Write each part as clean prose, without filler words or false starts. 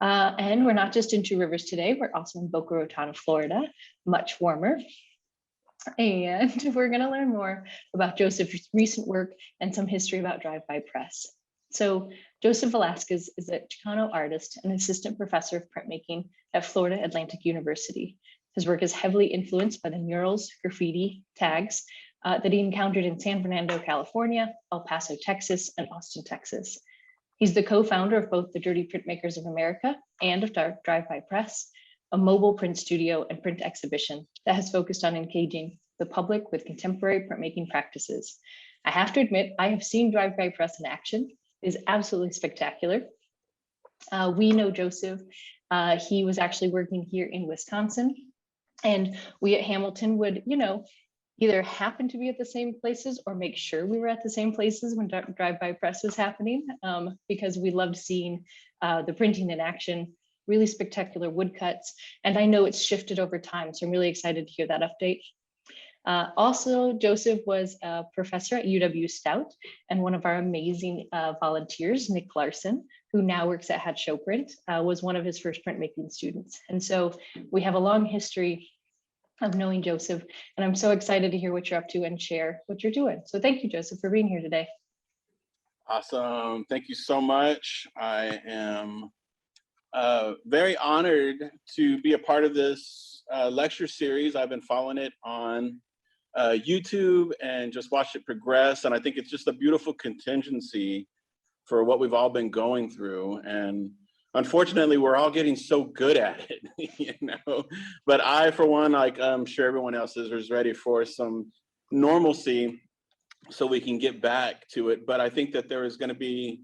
And we're not just in Two Rivers today, we're also in Boca Raton, Florida, much warmer. And we're going to learn more about Joseph's recent work and some history about drive-by press. So Joseph Velasquez is a Chicano artist and assistant professor of printmaking at Florida Atlantic University. His work is heavily influenced by the murals, graffiti, tags that he encountered in San Fernando, California, El Paso, Texas, and Austin, Texas. He's the co-founder of both the Dirty Printmakers of America and of Drive-By Press, a mobile print studio and print exhibition that has focused on engaging the public with contemporary printmaking practices. I have to admit, I have seen Drive-By Press in action. It is absolutely spectacular. We know Joseph. He was actually working here in Wisconsin, and we at Hamilton would, either happen to be at the same places or make sure we were at the same places when Drive-By Press was happening, because we loved seeing the printing in action, really spectacular woodcuts. And I know it's shifted over time, so I'm really excited to hear that update. Also, Joseph was a professor at UW Stout, and one of our amazing volunteers, Nick Larson, who now works at Hatch Show Print, was one of his first printmaking students. And so we have a long history of knowing Joseph, and I'm so excited to hear what you're up to and share what you're doing. So thank you, Joseph, for being here today. Awesome. Thank you so much. I am very honored to be a part of this lecture series. I've been following it on YouTube and just watched it progress. And I think it's just a beautiful contingency for what we've all been going through. And unfortunately, we're all getting so good at it, But I, for one, like I'm sure everyone else is ready for some normalcy so we can get back to it. But I think that there is going to be,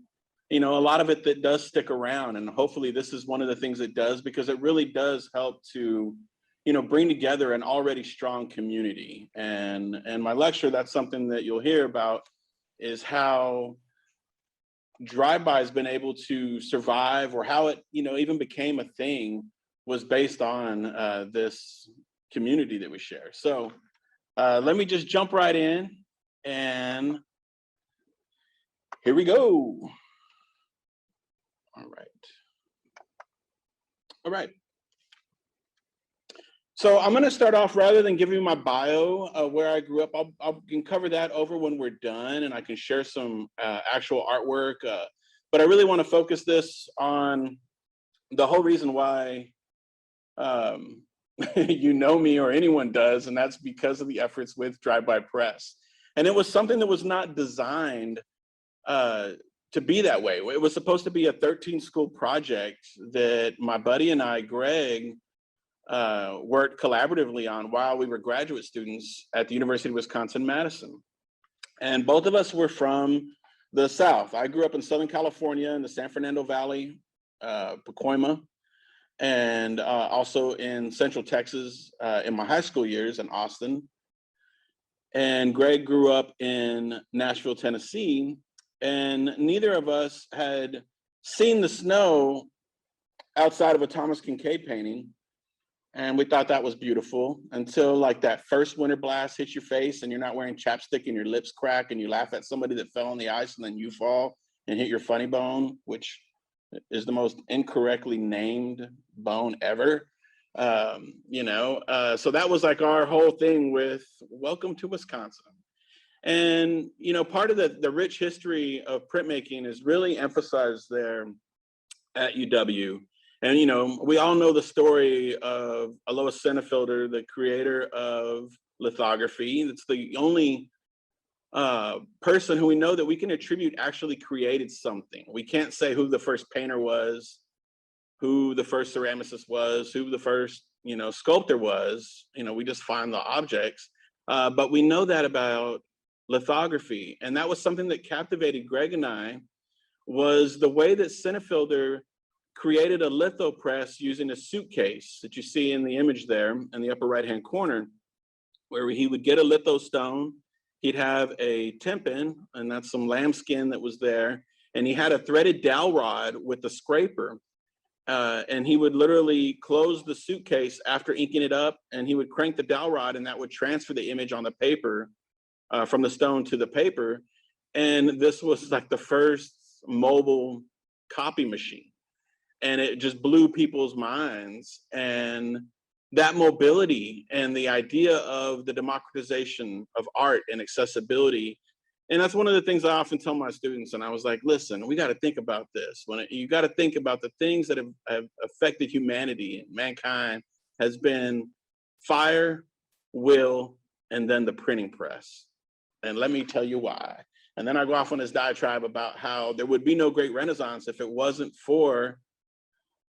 a lot of it that does stick around. And hopefully this is one of the things it does, because it really does help to, bring together an already strong community. And my lecture, that's something that you'll hear about, is how Drive-By has been able to survive, or how it, even became a thing, was based on this community that we share. So let me just jump right in, and here we go. All right. So I'm going to start off, rather than giving you my bio, where I grew up. I can cover that over when we're done, and I can share some actual artwork. But I really want to focus this on the whole reason why you know me, or anyone does, and that's because of the efforts with Drive-By Press. And it was something that was not designed to be that way. It was supposed to be a 13-school project that my buddy and I, Greg, worked collaboratively on while we were graduate students at the University of Wisconsin-Madison. And both of us were from the South. I grew up in Southern California in the San Fernando Valley, Pacoima, and also in Central Texas in my high school years in Austin. And Greg grew up in Nashville, Tennessee, and neither of us had seen the snow outside of a Thomas Kincaid painting. And we thought that was beautiful until like that first winter blast hits your face and you're not wearing chapstick and your lips crack and you laugh at somebody that fell on the ice and then you fall and hit your funny bone, which is the most incorrectly named bone ever. So that was like our whole thing with welcome to Wisconsin. And, part of the rich history of printmaking is really emphasized there at UW. And, we all know the story of Alois Sennefelder, the creator of lithography. It's the only person who we know that we can attribute actually created something. We can't say who the first painter was, who the first ceramicist was, who the first, sculptor was. We just find the objects. But we know that about lithography. And that was something that captivated Greg and I, was the way that Sennefelder created a litho press using a suitcase that you see in the image there in the upper right-hand corner, where he would get a litho stone, he'd have a tempin, and that's some lambskin that was there, and he had a threaded dowel rod with a scraper, and he would literally close the suitcase after inking it up, and he would crank the dowel rod, and that would transfer the image on the paper from the stone to the paper. And this was like the first mobile copy machine. and it just blew people's minds. And that mobility and the idea of the democratization of art and accessibility. And that's one of the things I often tell my students. And I was like, listen, we got to think about this. You got to think about the things that have affected humanity and mankind has been fire, will, and then the printing press. And let me tell you why. And then I go off on this diatribe about how there would be no great Renaissance if it wasn't for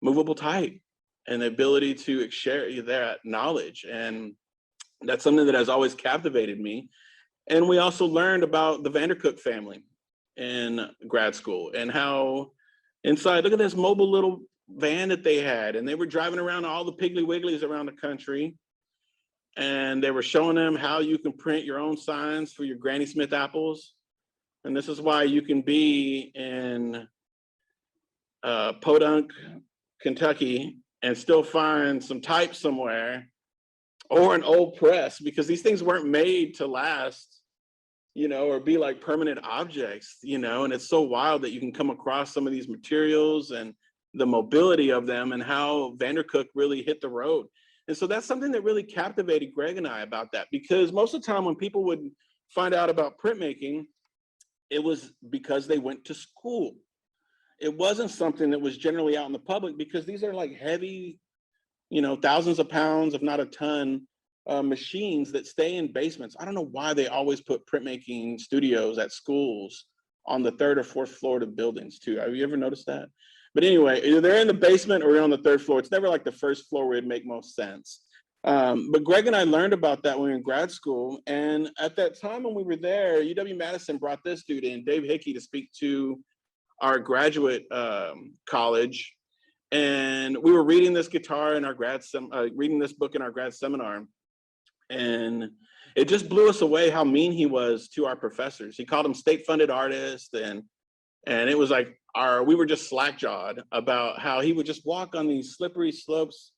movable type and the ability to share that knowledge. And that's something that has always captivated me. And we also learned about the Vandercook family in grad school and how inside, look at this mobile little van that they had. And they were driving around all the Piggly Wigglies around the country. And they were showing them how you can print your own signs for your Granny Smith apples. And this is why you can be in Podunk, Kentucky, and still find some type somewhere or an old press, because these things weren't made to last, or be like permanent objects, and it's so wild that you can come across some of these materials and the mobility of them and how Vandercook really hit the road. And so that's something that really captivated Greg and I about that, because most of the time when people would find out about printmaking, it was because they went to school. It wasn't something that was generally out in the public, because these are like heavy, thousands of pounds, if not a ton, machines that stay in basements. I don't know why they always put printmaking studios at schools on the 3rd or 4th floor of buildings too. Have you ever noticed that? But anyway, either they're in the basement or on the 3rd floor. It's never like the 1st floor where it'd make most sense. But Greg and I learned about that when we were in grad school. And at that time when we were there, UW-Madison brought this dude in, Dave Hickey, to speak to our graduate college. And we were reading this guitar in our reading this book in our grad seminar. And it just blew us away how mean he was to our professors. He called them state-funded artists. And it was like we were just slack-jawed about how he would just walk on these slippery slopes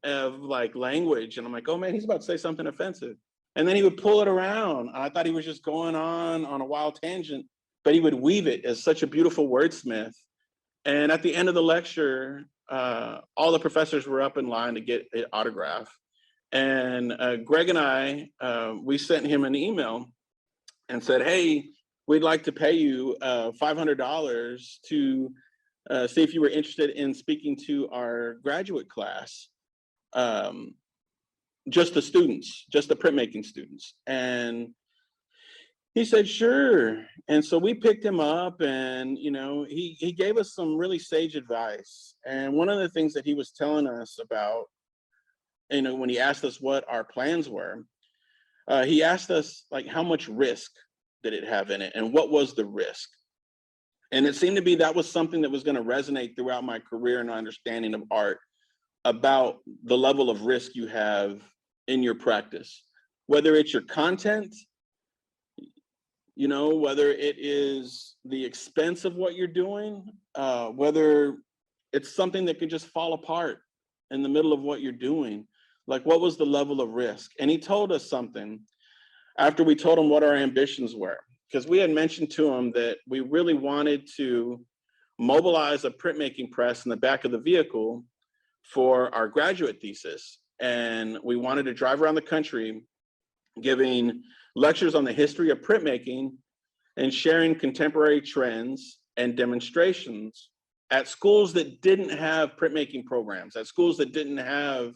of like language. And I'm like, oh man, he's about to say something offensive. And then he would pull it around. I thought he was just going on a wild tangent, but he would weave it as such a beautiful wordsmith. And at the end of the lecture, all the professors were up in line to get an autograph. And Greg and I, we sent him an email and said, hey, we'd like to pay you $500 to see if you were interested in speaking to our graduate class. Just the students, just the printmaking students. And he said, sure. And so we picked him up, and he gave us some really sage advice. And one of the things that he was telling us about, when he asked us what our plans were, he asked us like how much risk did it have in it, and what was the risk? And it seemed to be that was something that was going to resonate throughout my career and understanding of art, about the level of risk you have in your practice, whether it's your content, whether it is the expense of what you're doing, whether it's something that could just fall apart in the middle of what you're doing. Like, what was the level of risk? And he told us something after we told him what our ambitions were, because we had mentioned to him that we really wanted to mobilize a printmaking press in the back of the vehicle for our graduate thesis. And we wanted to drive around the country giving lectures on the history of printmaking and sharing contemporary trends and demonstrations at schools that didn't have printmaking programs, at schools that didn't have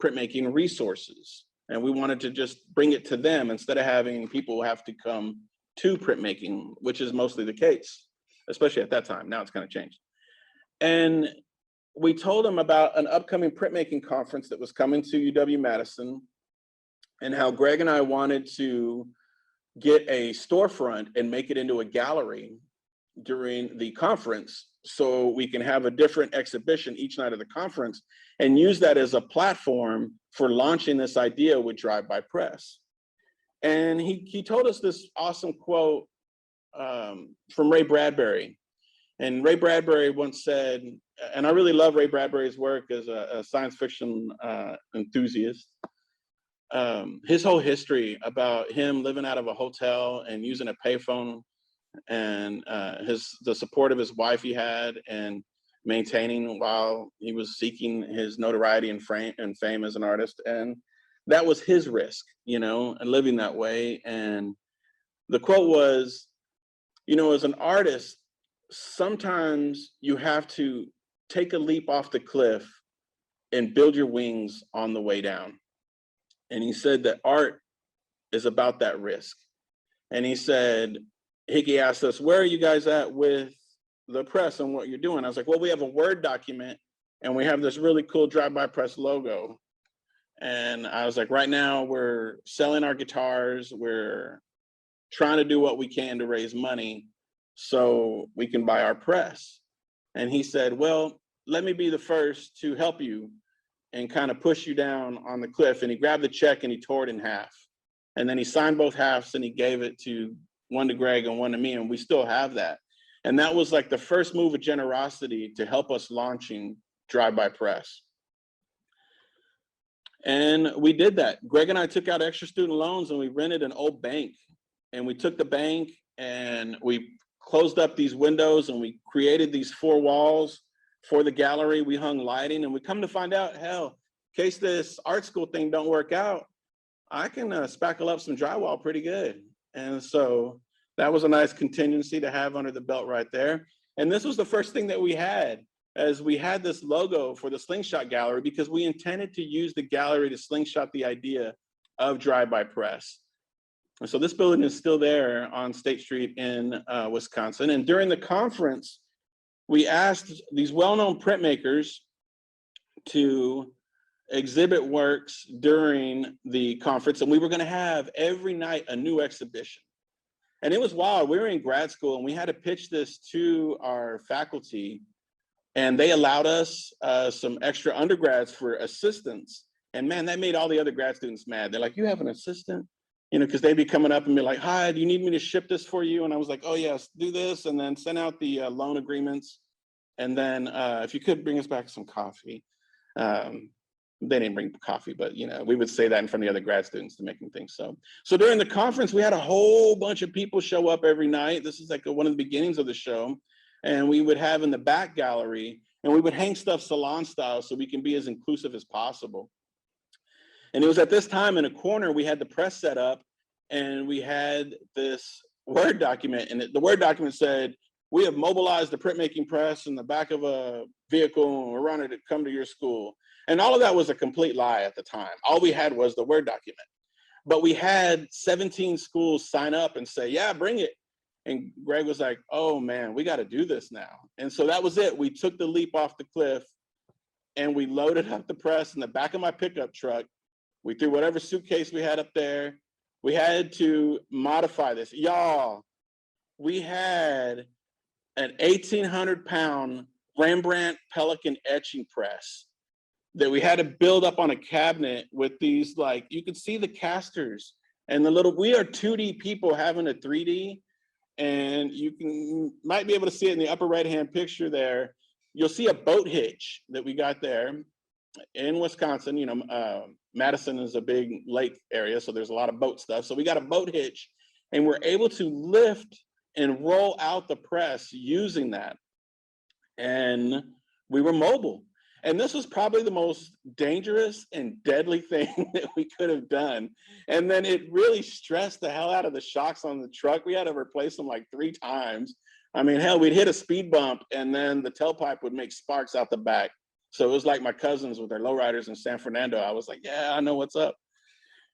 printmaking resources. And we wanted to just bring it to them instead of having people have to come to printmaking, which is mostly the case, especially at that time. Now it's kind of changed. And we told them about an upcoming printmaking conference that was coming to UW-Madison, and how Greg and I wanted to get a storefront and make it into a gallery during the conference, so we can have a different exhibition each night of the conference and use that as a platform for launching this idea with Drive-By Press. And he told us this awesome quote from Ray Bradbury. And Ray Bradbury once said, and I really love Ray Bradbury's work as a science fiction enthusiast, his whole history about him living out of a hotel and using a payphone, and the support of his wife he had, and maintaining while he was seeking his notoriety and fame as an artist. And that was his risk, you know, and living that way. And the quote was, you know, as an artist, sometimes you have to take a leap off the cliff and build your wings on the way down. And he said that art is about that risk. And he said, Hickey asked us, where are you guys at with the press and what you're doing? I was like, well, we have a Word document and we have this really cool drive-by press logo. And I was like, right now we're selling our guitars. We're trying to do what we can to raise money so we can buy our press. And he said, well, let me be the first to help you and kind of push you down on the cliff. And he grabbed the check and he tore it in half. And then he signed both halves and he gave it to one to Greg and one to me. And we still have that. And that was like the first move of generosity to help us launching Drive-By Press. And we did that. Greg and I took out extra student loans and we rented an old bank. And we took the bank and we closed up these windows and we created these 4 walls for the gallery. We hung lighting and we come to find out, hell, in case this art school thing don't work out, I can spackle up some drywall pretty good. And so that was a nice contingency to have under the belt right there. And this was the first thing that we had, as we had this logo for the Slingshot Gallery, because we intended to use the gallery to slingshot the idea of Drive-By Press. And so this building is still there on State Street in Wisconsin. And during the conference, we asked these well-known printmakers to exhibit works during the conference. And we were gonna have every night a new exhibition. And it was wild. We were in grad school and we had to pitch this to our faculty. And they allowed us some extra undergrads for assistants. And man, that made all the other grad students mad. They're like, you have an assistant? You know, because they'd be coming up and be like, hi, do you need me to ship this for you? And I was like, oh yes, do this. And then send out the loan agreements. And then if you could bring us back some coffee. They didn't bring coffee, but you know, we would say that in front of the other grad students to make them think so. So during the conference, we had a whole bunch of people show up every night. This is like one of the beginnings of the show. And we would have in the back gallery, and we would hang stuff salon style so we can be as inclusive as possible. And it was at this time in a corner, we had the press set up and we had this Word document, and the Word document said, we have mobilized the printmaking press in the back of a vehicle and we're running to come to your school. And all of that was a complete lie at the time. All we had was the Word document. But we had 17 schools sign up and say, yeah, bring it. And Greg was like, oh man, we got to do this now. And so that was it. We took the leap off the cliff and we loaded up the press in the back of my pickup truck. We threw whatever suitcase we had up there. We had to modify this. Y'all, we had an 1,800-pound Rembrandt Pelican etching press that we had to build up on a cabinet with these, like, you could see the casters and the little, we are 2D people having a 3D. And you might be able to see it in the upper right-hand picture there. You'll see a boat hitch that we got there in Wisconsin. You know, Madison is a big lake area, so there's a lot of boat stuff. So we got a boat hitch and we're able to lift and roll out the press using that. And we were mobile. And this was probably the most dangerous and deadly thing that we could have done. And then it really stressed the hell out of the shocks on the truck. We had to replace them like 3 times. I mean, hell, we'd hit a speed bump and then the tailpipe would make sparks out the back. So it was like my cousins with their lowriders in San Fernando. I was like, yeah, I know what's up.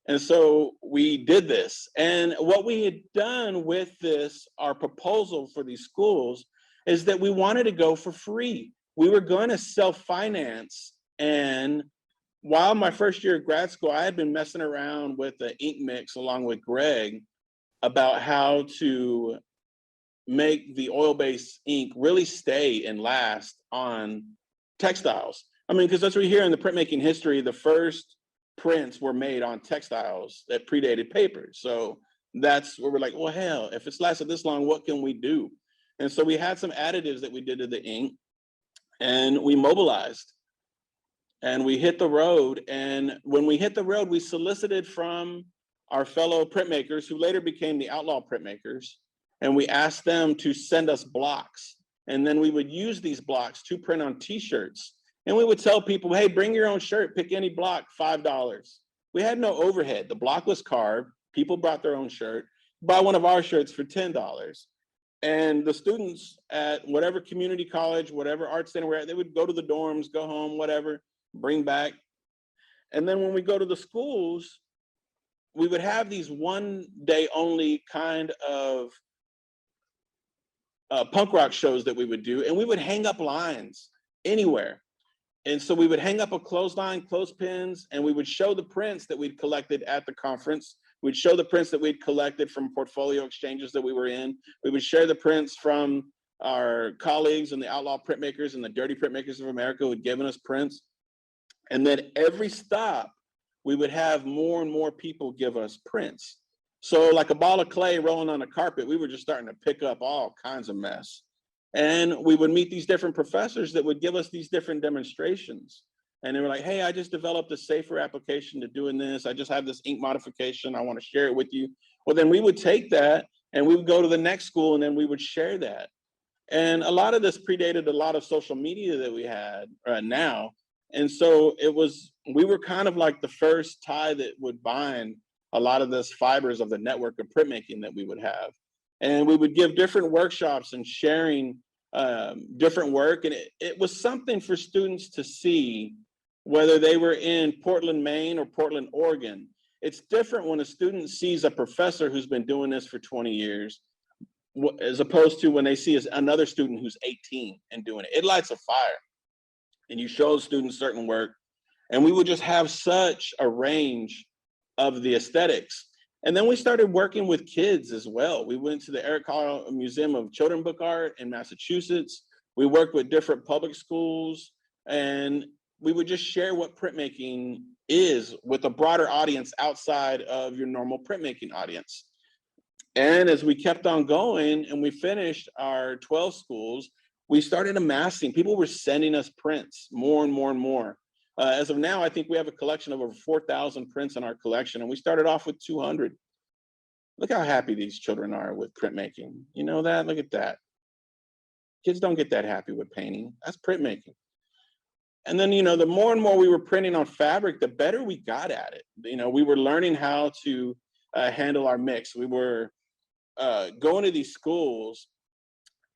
And so we did this. And what we had done with this, our proposal for these schools, is that we wanted to go for free. We were going to self-finance. And while my first year of grad school, I had been messing around with the ink mix along with Greg about how to make the oil-based ink really stay and last on textiles. I mean, because that's what we hear in the printmaking history, the first prints were made on textiles that predated paper. So that's where we're like, well, hell, if it's lasted this long, what can we do? And so we had some additives that we did to the ink. And we mobilized and we hit the road. And when we hit the road, we solicited from our fellow printmakers who later became the Outlaw Printmakers. And we asked them to send us blocks. And then we would use these blocks to print on t-shirts. And we would tell people, hey, bring your own shirt, pick any block, $5. We had no overhead. The block was carved. People brought their own shirt. Buy one of our shirts for $10. And the students at whatever community college, whatever art center we're at, they would go to the dorms, go home, whatever, bring back. And then when we go to the schools, we would have these one day only kind of punk rock shows that we would do, and we would hang up lines anywhere. And so we would hang up a clothesline, clothespins, and we would show the prints that we'd collected at the conference. We'd show the prints that we'd collected from portfolio exchanges that we were in. We would share the prints from our colleagues and the outlaw printmakers and the Dirty Printmakers of America who had given us prints. And then every stop, we would have more and more people give us prints. So like a ball of clay rolling on a carpet, we were just starting to pick up all kinds of mess. And we would meet these different professors that would give us these different demonstrations. And they were like, hey, I just developed a safer application to doing this. I just have this ink modification. I want to share it with you. Well, then we would take that and we would go to the next school and then we would share that. And a lot of this predated a lot of social media that we had now. And so we were kind of like the first tie that would bind a lot of this fibers of the network of printmaking that we would have. And we would give different workshops and sharing different work. And it was something for students to see, whether they were in Portland, Maine or Portland, Oregon. It's different when a student sees a professor who's been doing this for 20 years, as opposed to when they see another student who's 18 and doing it. It lights a fire. And you show students certain work. And we would just have such a range of the aesthetics. And then we started working with kids as well. We went to the Eric Carle Museum of Children's Book Art in Massachusetts. We worked with different public schools, and we would just share what printmaking is with a broader audience outside of your normal printmaking audience. And as we kept on going and we finished our 12 schools, we started amassing. People were sending us prints more and more and more. As of now, I think we have a collection of over 4,000 prints in our collection, and we started off with 200. Look how happy these children are with printmaking. You know that? Look at that. Kids don't get that happy with painting. That's printmaking. And then, the more and more we were printing on fabric, the better we got at it. We were learning how to handle our mix. We were going to these schools,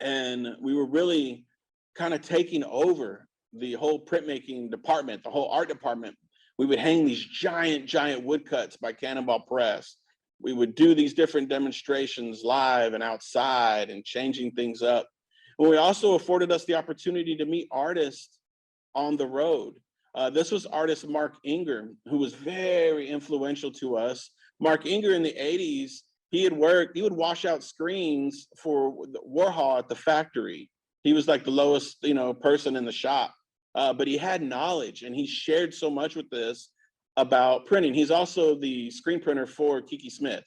and we were really kind of taking over the whole printmaking department, the whole art department. We would hang these giant woodcuts by Cannonball Press. We would do these different demonstrations live and outside and changing things up. And we also afforded us the opportunity to meet artists on the road. This was artist Mark Inger, who was very influential to us. Mark Inger in the 80s, he would wash out screens for Warhol at the factory. He was like the lowest, person in the shop. But he had knowledge, and he shared so much with this about printing. He's also the screen printer for Kiki Smith,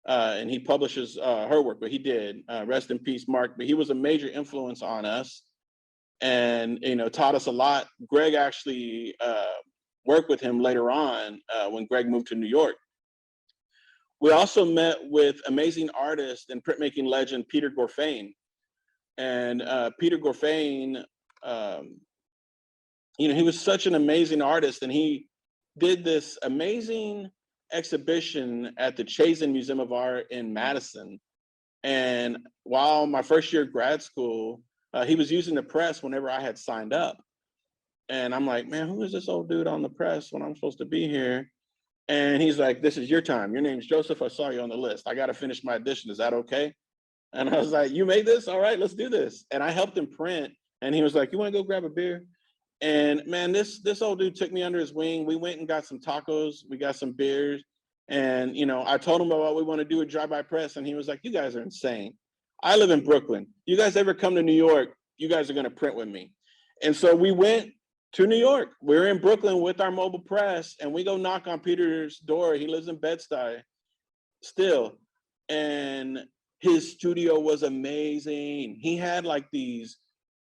and he publishes her work, but he did. Rest in peace, Mark. But he was a major influence on us and, taught us a lot. Greg actually worked with him later on when Greg moved to New York. We also met with amazing artist and printmaking legend, Peter Gorfain. And Peter Gorfain, he was such an amazing artist, and he did this amazing exhibition at the Chazen Museum of Art in Madison. And while my first year of grad school, he was using the press whenever I had signed up. And I'm like, man, who is this old dude on the press when I'm supposed to be here? And he's like, this is your time. Your name's Joseph. I saw you on the list. I got to finish my edition. Is that okay? And I was like, you made this? All right, let's do this. And I helped him print. And he was like, you want to go grab a beer? And man, this old dude took me under his wing. We went and got some tacos. We got some beers. And, I told him about what we want to do at Drive-By Press. And he was like, you guys are insane. I live in Brooklyn. You guys ever come to New York, you guys are going to print with me. And so we went to New York. We're in Brooklyn with our mobile press, and we go knock on Peter's door. He lives in Bed-Stuy still. And his studio was amazing. He had like these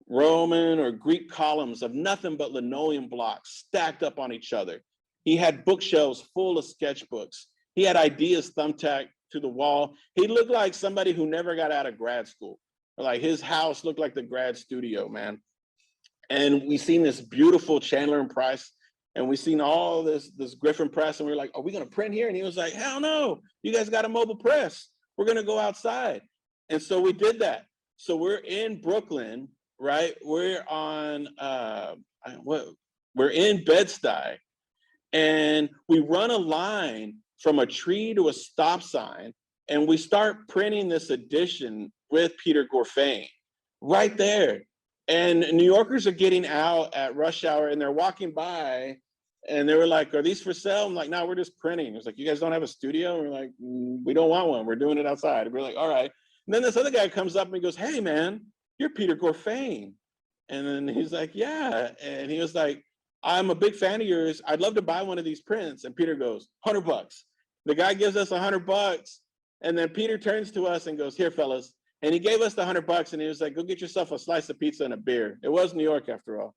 Roman or Greek columns of nothing but linoleum blocks stacked up on each other. He had bookshelves full of sketchbooks. He had ideas thumbtacked to the wall. He looked like somebody who never got out of grad school. Like his house looked like the grad studio, man. And we seen this beautiful Chandler and Price, and we seen all this Griffin press, and we were like, are we gonna print here? And he was like, hell no, you guys got a mobile press. We're gonna go outside. And so we did that. So we're in Brooklyn, right? We're on we're in Bed-Stuy, and we run a line from a tree to a stop sign, and we start printing this edition with Peter Gorfain right there. And New Yorkers are getting out at rush hour, and they're walking by, and they were like, are these for sale? I'm like, no, we're just printing. It's like, you guys don't have a studio? And we're like, we don't want one. We're doing it outside. And we're like, all right. And then this other guy comes up and he goes, hey, man, you're Peter Gorfain. And then he's like, yeah. And he was like, I'm a big fan of yours. I'd love to buy one of these prints. And Peter goes, $100. The guy gives us $100. And then Peter turns to us and goes, here, fellas. And he gave us the $100, and he was like, go get yourself a slice of pizza and a beer. It was New York after all.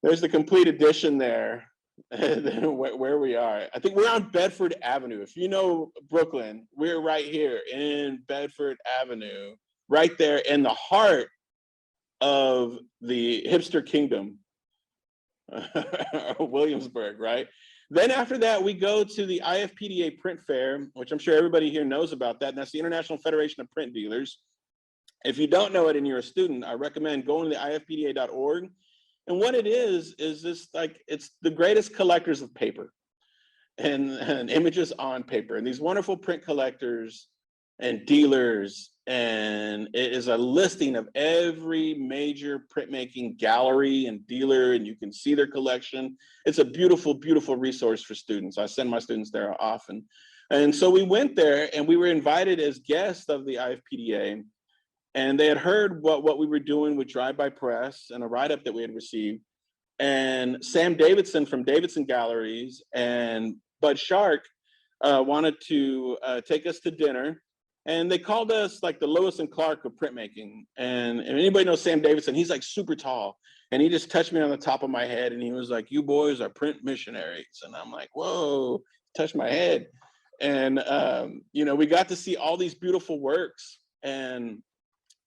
There's the complete edition there, where we are. I think we're on Bedford Avenue. If you know Brooklyn, we're right here in Bedford Avenue, right there in the heart of the hipster kingdom, Williamsburg, right? Then after that, we go to the IFPDA Print Fair, which I'm sure everybody here knows about that, and that's the International Federation of Print Dealers. If you don't know it and you're a student, I recommend going to the ifpda.org. And what it is this, like, it's the greatest collectors of paper and images on paper, and these wonderful print collectors and dealers, and it is a listing of every major printmaking gallery and dealer, and you can see their collection. It's a beautiful, beautiful resource for students. I send my students there often. And so we went there, and we were invited as guests of the IFPDA, and they had heard what we were doing with Drive-By Press and a write-up that we had received. And Sam Davidson from Davidson Galleries and Bud Shark wanted to take us to dinner. And they called us like the Lewis and Clark of printmaking. And if anybody knows Sam Davidson, he's like super tall. And he just touched me on the top of my head. And he was like, you boys are print missionaries. And I'm like, whoa, touch my head. And, you know, we got to see all these beautiful works. And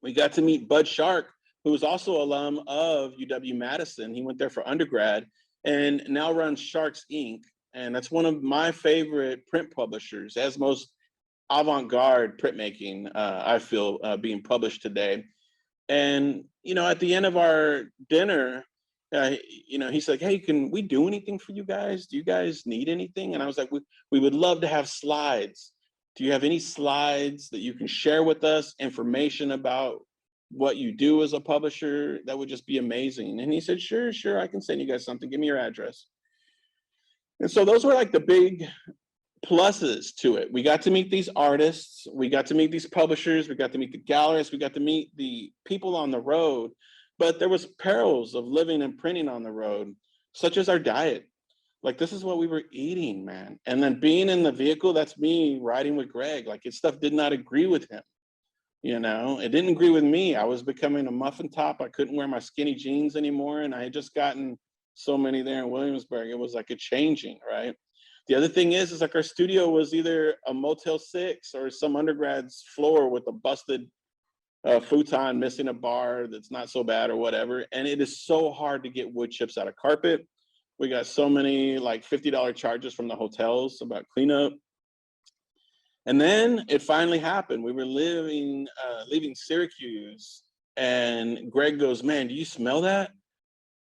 we got to meet Bud Shark, who was also alum of UW-Madison. He went there for undergrad and now runs Shark's Ink. And that's one of my favorite print publishers, as most avant-garde printmaking, I feel, being published today. And, you know, at the end of our dinner, you know, he's like, hey, can we do anything for you guys? Do you guys need anything? And I was like, we would love to have slides. Do you have any slides that you can share with us, information about what you do as a publisher? That would just be amazing. And he said, sure, I can send you guys something. Give me your address. And so those were like the big pluses to it. We got to meet these artists, we got to meet these publishers, we got to meet the gallerists, we got to meet the people on the road, but there was perils of living and printing on the road, such as our diet. Like, this is what we were eating, man. And then being in the vehicle, that's me riding with Greg. Like, his stuff did not agree with him. You know, it didn't agree with me. I was becoming a muffin top. I couldn't wear my skinny jeans anymore. And I had just gotten so many there in Williamsburg. It was like a changing, right? The other thing is like our studio was either a Motel 6 or some undergrad's floor with a busted futon missing a bar that's not so bad or whatever. And it is so hard to get wood chips out of carpet. We got so many like $50 charges from the hotels about cleanup. And then it finally happened. We were leaving Syracuse, and Greg goes, man, do you smell that?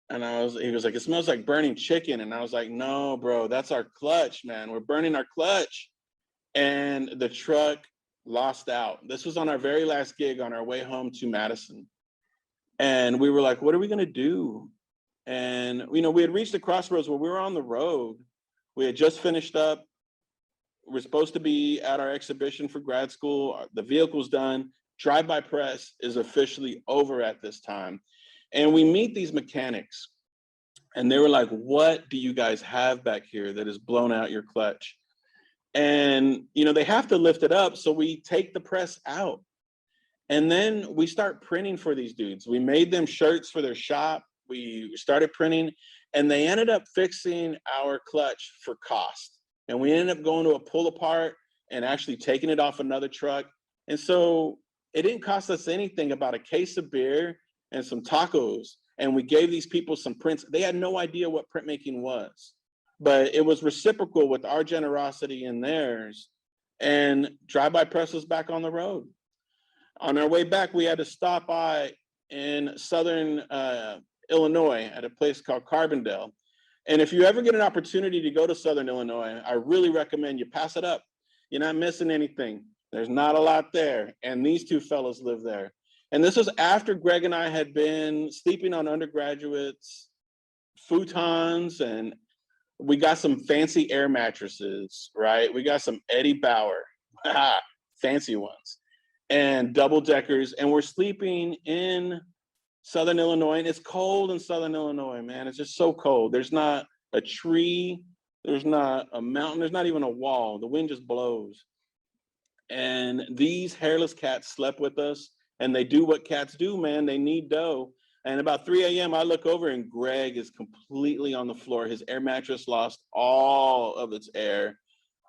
And he was like, it smells like burning chicken. And I was like, no, bro, that's our clutch, man. We're burning our clutch. And the truck lost out. This was on our very last gig on our way home to Madison. And we were like, what are we gonna do? And, you know, we had reached the crossroads where we were on the road. We had just finished up. We're supposed to be at our exhibition for grad school. The vehicle's done. Drive-By Press is officially over at this time. And we meet these mechanics, and they were like, what do you guys have back here that has blown out your clutch? And, you know, they have to lift it up. So we take the press out, and then we start printing for these dudes. We made them shirts for their shop. We started printing, and they ended up fixing our clutch for cost. And we ended up going to a pull apart and actually taking it off another truck. And so It didn't cost us anything, about a case of beer and some tacos. And we gave these people some prints. They had no idea what printmaking was, but it was reciprocal with our generosity and theirs. And Drive-By Press was back on the road. On our way back, we had to stop by in Southern Illinois at a place called Carbondale. And if you ever get an opportunity to go to Southern Illinois, I really recommend you pass it up. You're not missing anything. There's not a lot there. And these two fellows live there. And this was after Greg and I had been sleeping on undergraduates' futons, and we got some fancy air mattresses, right? We got some Eddie Bauer, fancy ones, and double deckers. And we're sleeping in Southern Illinois, and it's cold in Southern Illinois, man. It's just so cold. There's not a tree, there's not a mountain, there's not even a wall. The wind just blows. And these hairless cats slept with us, and they do what cats do, man. They need dough. And about 3 a.m., I look over and Greg is completely on the floor. His air mattress lost all of its air.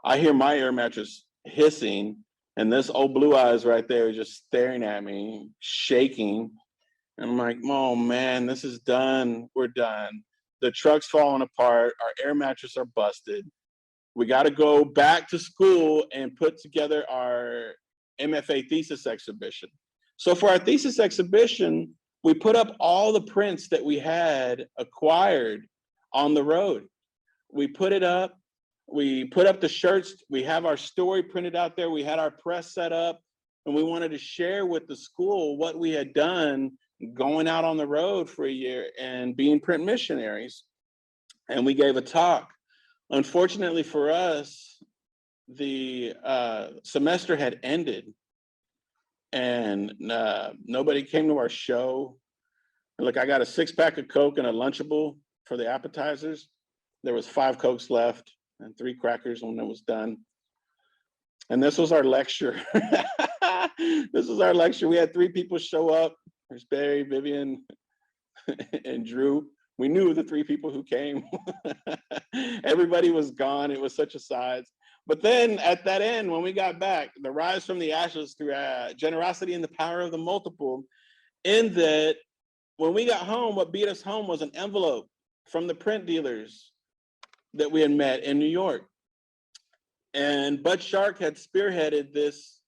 I hear my air mattress hissing, and this old Blue Eyes right there is just staring at me, shaking. And I'm like, oh man, this is done. We're done. The truck's falling apart. Our air mattresses are busted. We got to go back to school and put together our Mfa Thesis Exhibition. So for our thesis exhibition, we put up all the prints that we had acquired on the road. We put it up. We put up the shirts. We have our story printed out there. We had our press set up, and we wanted to share with the school what we had done going out on the road for a year and being print missionaries. And we gave a talk. Unfortunately for us, the semester had ended, and nobody came to our show. Look, I got a 6-pack of Coke and a Lunchable for the appetizers. There was 5 Cokes left and 3 crackers when it was done. And this was our lecture. This was our lecture. We had 3 people show up. There's Barry, Vivian, and Drew. We knew the 3 people who came. Everybody was gone. It was such a size. But then at that end, when we got back, the rise from the ashes through generosity and the power of the multiple, in that when we got home, what beat us home was an envelope from the print dealers that we had met in New York. And Bud Shark had spearheaded this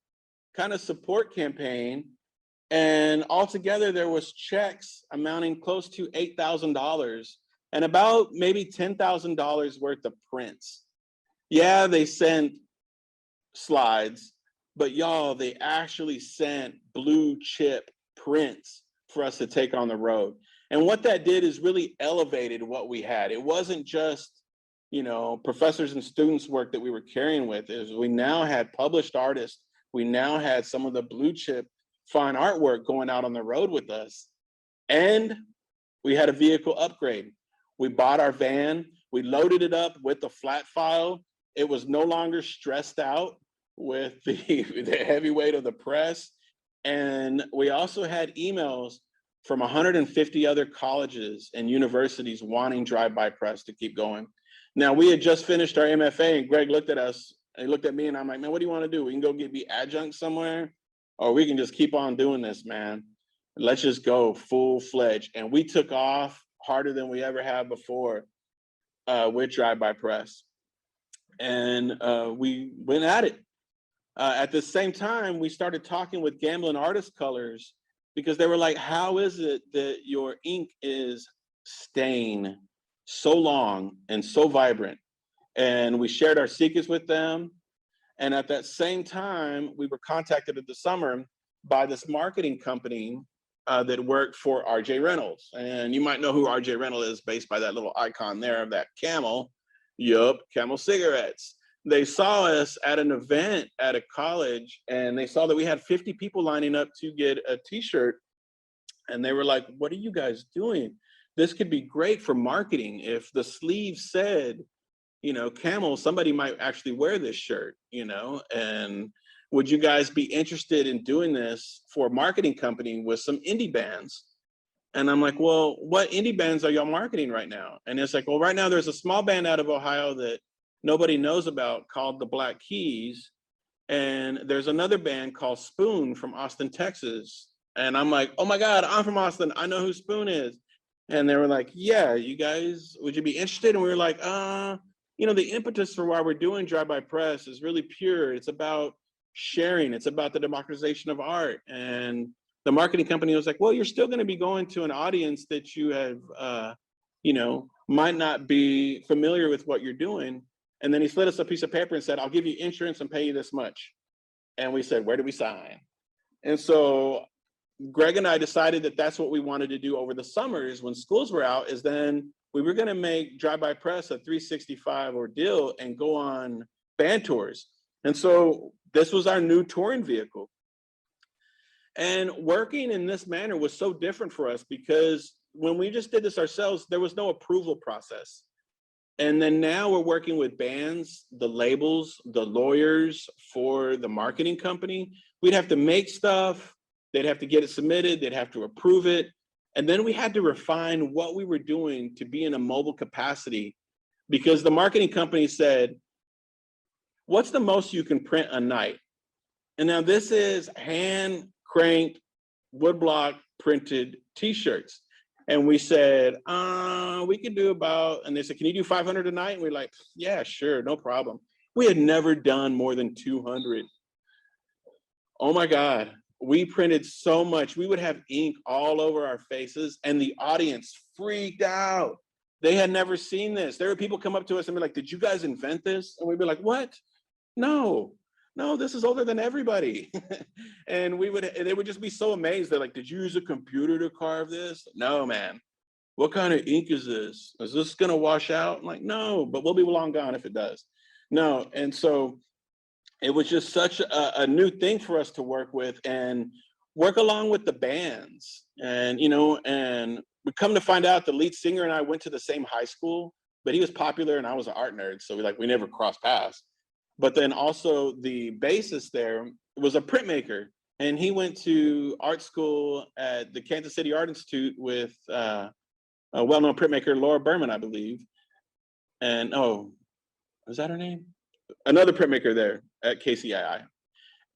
kind of support campaign. And altogether, there was checks amounting close to $8,000 and about maybe $10,000 worth of prints. Yeah, they sent slides, but y'all, they actually sent blue chip prints for us to take on the road. And what that did is really elevated what we had. It wasn't just, you know, professors and students' work that we were carrying with. Is we now had published artists. We now had some of the blue chip fine artwork going out on the road with us. And we had a vehicle upgrade. We bought our van, we loaded it up with the flat file. It was no longer stressed out with the heavy weight of the press. And we also had emails from 150 other colleges and universities wanting Drive-By Press to keep going. Now, we had just finished our MFA, and Greg looked at us, and he looked at me, and I'm like, man, what do you want to do? We can go be adjunct somewhere, or we can just keep on doing this, man. Let's just go full-fledged. And we took off harder than we ever have before with Drive-By Press. And we went at it. At the same time, we started talking with Gamblin' Artist Colors, because they were like, how is it that your ink is staying so long and so vibrant? And we shared our secrets with them. And at that same time, we were contacted in the summer by this marketing company that worked for RJ Reynolds. And you might know who RJ Reynolds is based by that little icon there of that camel. Yup, Camel cigarettes. They saw us at an event at a college, and they saw that we had 50 people lining up to get a t-shirt. And they were like, what are you guys doing? This could be great for marketing. If the sleeve said, you know, Camel, somebody might actually wear this shirt, you know, and would you guys be interested in doing this for a marketing company with some indie bands? And I'm like, well, what indie bands are y'all marketing right now? And it's like, well, right now there's a small band out of Ohio that nobody knows about called the Black Keys. And there's another band called Spoon from Austin, Texas. And I'm like, oh my God, I'm from Austin. I know who Spoon is. And they were like, yeah, you guys, would you be interested? And we were like, you know, the impetus for why we're doing Drive-By Press is really pure. It's about sharing. It's about the democratization of art. And the marketing company was like, well, you're still going to be going to an audience that you have, you know, might not be familiar with what you're doing. And then he slid us a piece of paper and said, I'll give you insurance and pay you this much. And we said, where do we sign? And so Greg and I decided that that's what we wanted to do over the summers when schools were out, is then we were going to make Drive-By Press a 365 ordeal and go on band tours. And so this was our new touring vehicle. And working in this manner was so different for us because when we just did this ourselves, there was no approval process. And then now we're working with bands, the labels, the lawyers for the marketing company. We'd have to make stuff. They'd have to get it submitted. They'd have to approve it. And then we had to refine what we were doing to be in a mobile capacity, because the marketing company said, what's the most you can print a night? And now this is hand cranked woodblock printed t-shirts. And we said, we could do about, and they said, can you do 500 a night? And we're like, yeah, sure, no problem. We had never done more than 200. Oh my God, we printed so much. We would have ink all over our faces and the audience freaked out. They had never seen this. There were people come up to us and be like, did you guys invent this? And we'd be like, what? No, this is older than everybody. And they would just be so amazed. They're like, did you use a computer to carve this? No, man. What kind of ink is this? Is this gonna wash out? I'm like, no, but we'll be long gone if it does. No, and so it was just such a new thing for us to work with and work along with the bands. And, you know, and we come to find out the lead singer and I went to the same high school, but he was popular and I was an art nerd. So we never crossed paths. But then also the bassist there was a printmaker, and he went to art school at the Kansas City Art Institute with a well-known printmaker, Laura Berman, I believe. And, oh, is that her name? Another printmaker there at KCII.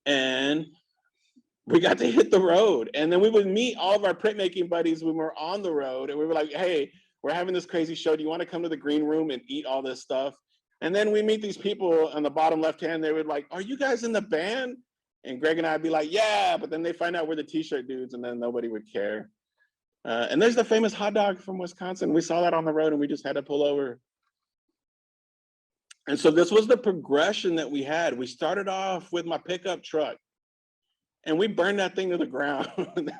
And we got to hit the road. And then we would meet all of our printmaking buddies when we were on the road. And we were like, hey, we're having this crazy show. Do you want to come to the green room and eat all this stuff? And then we meet these people on the bottom left hand. They would like, are you guys in the band? And Greg and I'd be like, yeah. But then they find out we're the t-shirt dudes and then nobody would care. And there's the famous hot dog from Wisconsin. We saw that on the road and we just had to pull over. And so this was the progression that we had. We started off with my pickup truck and we burned that thing to the ground.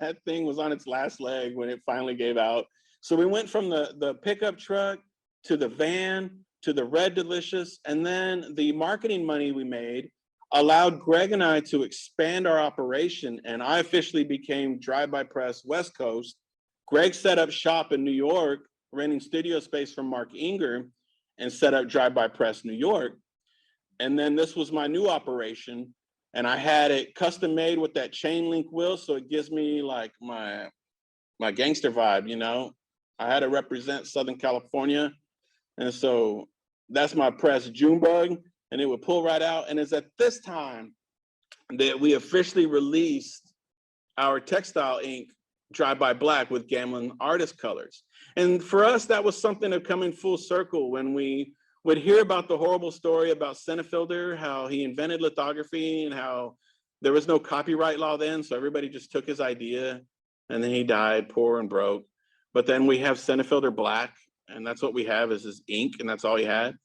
That thing was on its last leg when it finally gave out. So we went from the pickup truck to the van to the Red Delicious. And then the marketing money we made allowed Greg and I to expand our operation. And I officially became Drive-By Press West Coast. Greg set up shop in New York, renting studio space from Mark Inger, and set up Drive-By Press New York. And then this was my new operation. And I had it custom made with that chain link wheel. So it gives me like my gangster vibe, you know? I had to represent Southern California. And so that's my press Junebug, and it would pull right out. And it's at this time that we officially released our textile ink, Drive-By Black, with Gamlin artist colors. And for us, that was something of coming full circle when we would hear about the horrible story about Senefilter, how he invented lithography and how there was no copyright law then. So everybody just took his idea and then he died poor and broke. But then we have Senefilter Black, and that's what we have is his ink, and that's all he had.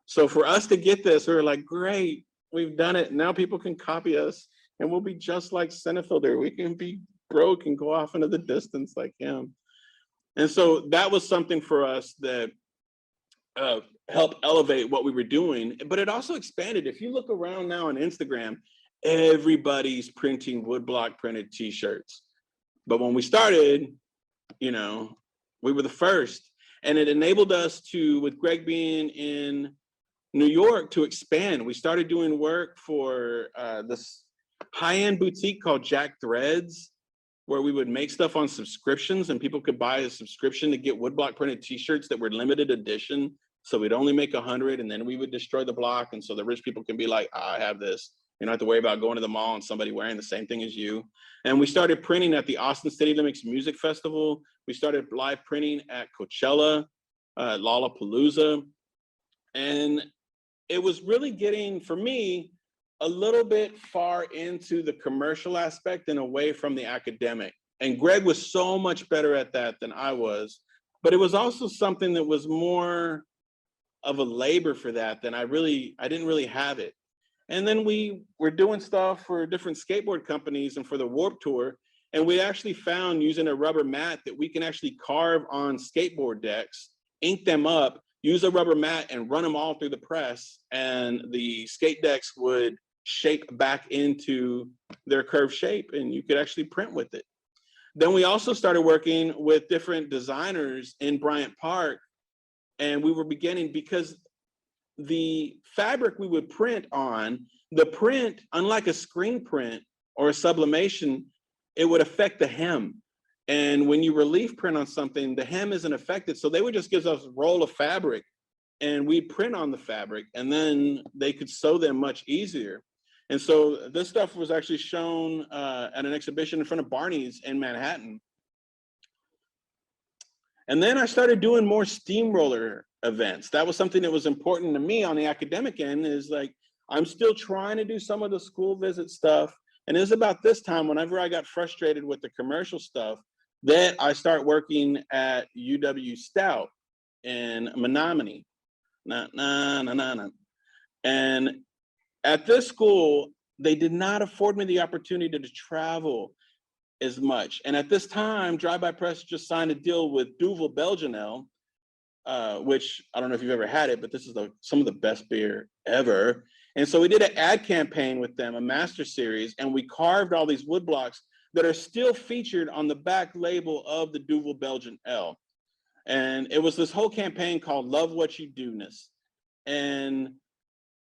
So for us to get this, we were like, great, we've done it. Now people can copy us and we'll be just like Senefilter. We can be broke and go off into the distance like him. And so that was something for us that helped elevate what we were doing, but it also expanded. If you look around now on Instagram, everybody's printing woodblock printed t-shirts. But when we started, you know, we were the first, and it enabled us to, with Greg being in New York, to expand. We started doing work for this high-end boutique called Jack Threads, where we would make stuff on subscriptions and people could buy a subscription to get woodblock printed t-shirts that were limited edition. So we'd only make 100 and then we would destroy the block. And so the rich people can be like, I have this. You don't have to worry about going to the mall and somebody wearing the same thing as you. And we started printing at the Austin City Limits Music Festival. We started live printing at Coachella, Lollapalooza. And it was really getting, for me, a little bit far into the commercial aspect and away from the academic. And Greg was so much better at that than I was. But it was also something that was more of a labor for that than I didn't really have it. And then we were doing stuff for different skateboard companies and for the Warped Tour. And we actually found, using a rubber mat, that we can actually carve on skateboard decks, ink them up, use a rubber mat and run them all through the press. And the skate decks would shape back into their curved shape and you could actually print with it. Then we also started working with different designers in Bryant Park. And we were beginning, because the fabric we would print on, the print, unlike a screen print or a sublimation, it would affect the hem. And when you relief print on something, the hem isn't affected. So they would just give us a roll of fabric and we print on the fabric, and then they could sew them much easier. And so this stuff was actually shown at an exhibition in front of Barney's in Manhattan. And then I started doing more steamroller events. That was something that was important to me on the academic end, is like, I'm still trying to do some of the school visit stuff. And it was about this time, whenever I got frustrated with the commercial stuff, that I start working at UW Stout in Menominee. And at this school, they did not afford me the opportunity to travel as much. And at this time, Drive-By Press just signed a deal with Duvel Belgian Ale, which I don't know if you've ever had it, but this is some of the best beer ever. And so we did an ad campaign with them, a master series, and we carved all these wood blocks that are still featured on the back label of the Duvel Belgian Ale. And it was this whole campaign called Love What You Do-ness. And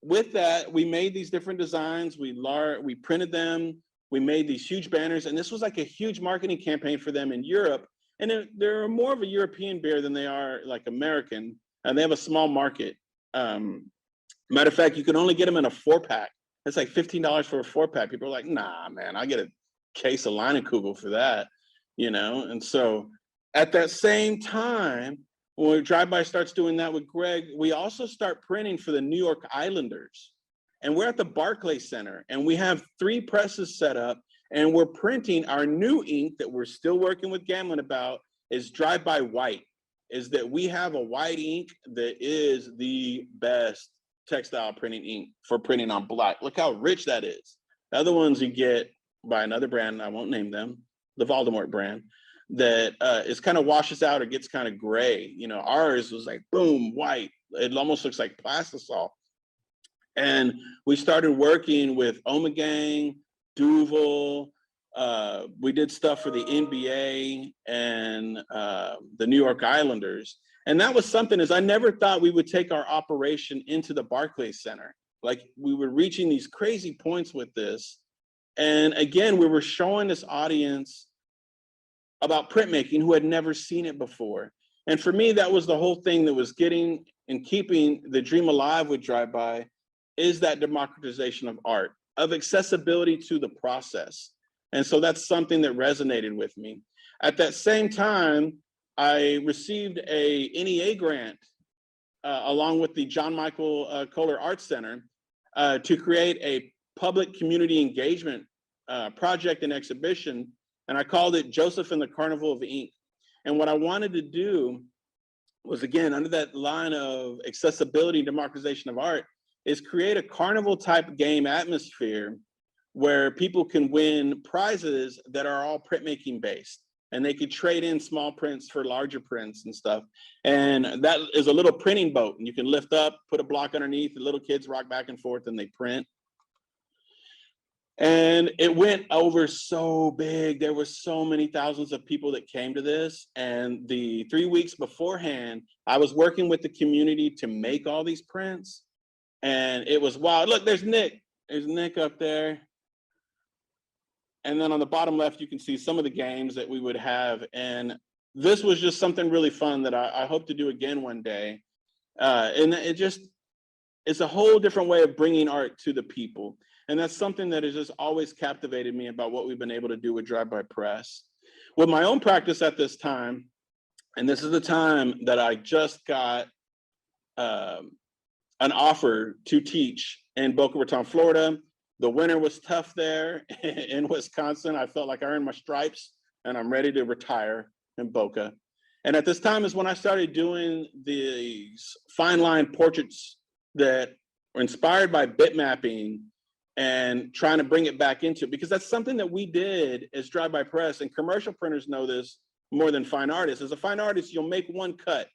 with that, we made these different designs, we printed them, we made these huge banners, and this was like a huge marketing campaign for them in Europe. And they're more of a European beer than they are like American, and they have a small market. Matter of fact, you can only get them in a 4-pack. It's like $15 for a 4-pack. People are like, nah, man, I get a case of Leinenkugel for that, you know? And so at that same time, when Drive-By starts doing that with Greg, we also start printing for the New York Islanders. And we're at the Barclays Center, and we have 3 presses set up, and we're printing our new ink that we're still working with Gamlin about, is Drive-By White, is that we have a white ink that is the best textile printing ink for printing on black. Look how rich that is. The other ones you get by another brand, I won't name them, the Voldemort brand, that is kind of washes out or gets kind of gray. You know, ours was like, boom, white. It almost looks like plastisol. And we started working with Omegang, Duvel. We did stuff for the NBA and the New York Islanders. And that was something, is I never thought we would take our operation into the Barclays Center. Like, we were reaching these crazy points with this. And again, we were showing this audience about printmaking who had never seen it before. And for me, that was the whole thing that was getting and keeping the dream alive with Drive-By, is that democratization of art, of accessibility to the process. And so that's something that resonated with me. At that same time, I received a NEA grant along with the John Michael Kohler Arts Center to create a public community engagement project and exhibition. And I called it Joseph and the Carnival of Ink. And what I wanted to do was, again, under that line of accessibility and democratization of art, is create a carnival type game atmosphere where people can win prizes that are all printmaking based, and they could trade in small prints for larger prints and stuff. And that is a little printing boat, and you can lift up, put a block underneath, the little kids rock back and forth and they print. And it went over so big. There were so many thousands of people that came to this. And the 3 weeks beforehand, I was working with the community to make all these prints. And it was wild. Look, there's Nick. There's Nick up there. And then on the bottom left, you can see some of the games that we would have. And this was just something really fun that I hope to do again one day. And it's a whole different way of bringing art to the people. And that's something that has just always captivated me about what we've been able to do with drive-by press. With my own practice at this time, and this is the time that I just got an offer to teach in Boca Raton, Florida. The winter was tough there in Wisconsin. I felt like I earned my stripes and I'm ready to retire in Boca. And at this time is when I started doing these fine line portraits that were inspired by bitmapping and trying to bring it back into it, because that's something that we did as drive-by press, and commercial printers know this more than fine artists. As a fine artist, you'll make one cut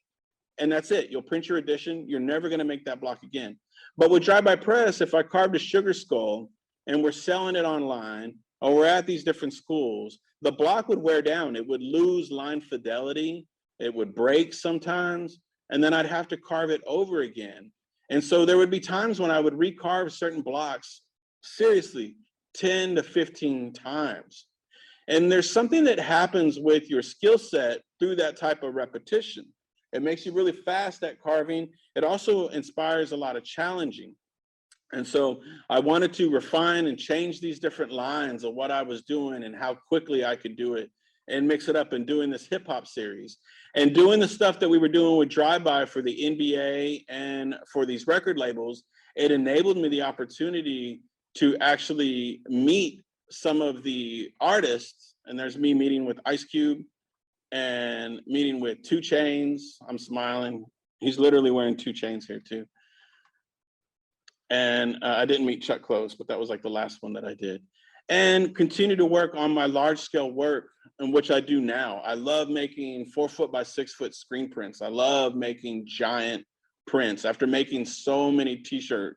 and that's it. You'll print your edition. You're never going to make that block again. But with drive-by press, if I carved a sugar skull and we're selling it online, or we're at these different schools, the block would wear down. It would lose line fidelity. It would break sometimes, and then I'd have to carve it over again. And so there would be times when I would recarve certain blocks, seriously, 10 to 15 times. And there's something that happens with your skill set through that type of repetition. It makes you really fast at carving. It also inspires a lot of challenging. And so I wanted to refine and change these different lines of what I was doing and how quickly I could do it, and mix it up in doing this hip hop series. And doing the stuff that we were doing with drive-by for the NBA and for these record labels, it enabled me the opportunity to actually meet some of the artists. And there's me meeting with Ice Cube and meeting with 2 Chainz. I'm smiling. He's literally wearing 2 Chainz here too. And I didn't meet Chuck Close, but that was like the last one that I did. And continue to work on my large scale work, in which I do now. I love making 4 foot by 6 foot screen prints. I love making giant prints after making so many t-shirt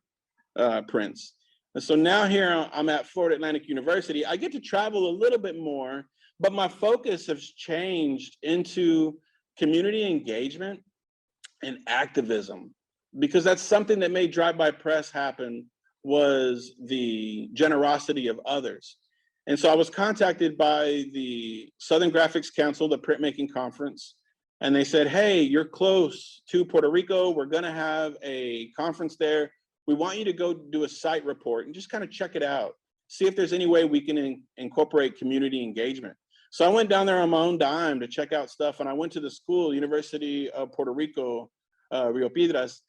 prints. And so now here I'm at Florida Atlantic University. I get to travel a little bit more, but my focus has changed into community engagement and activism, because that's something that made drive-by press happen, was the generosity of others. And so I was contacted by the Southern Graphics Council, the printmaking conference, and they said, hey, you're close to Puerto Rico. We're gonna have a conference there. We want you to go do a site report and just kind of check it out. See if there's any way we can incorporate community engagement. So I went down there on my own dime to check out stuff, and I went to the school, University of Puerto Rico, Rio Piedras,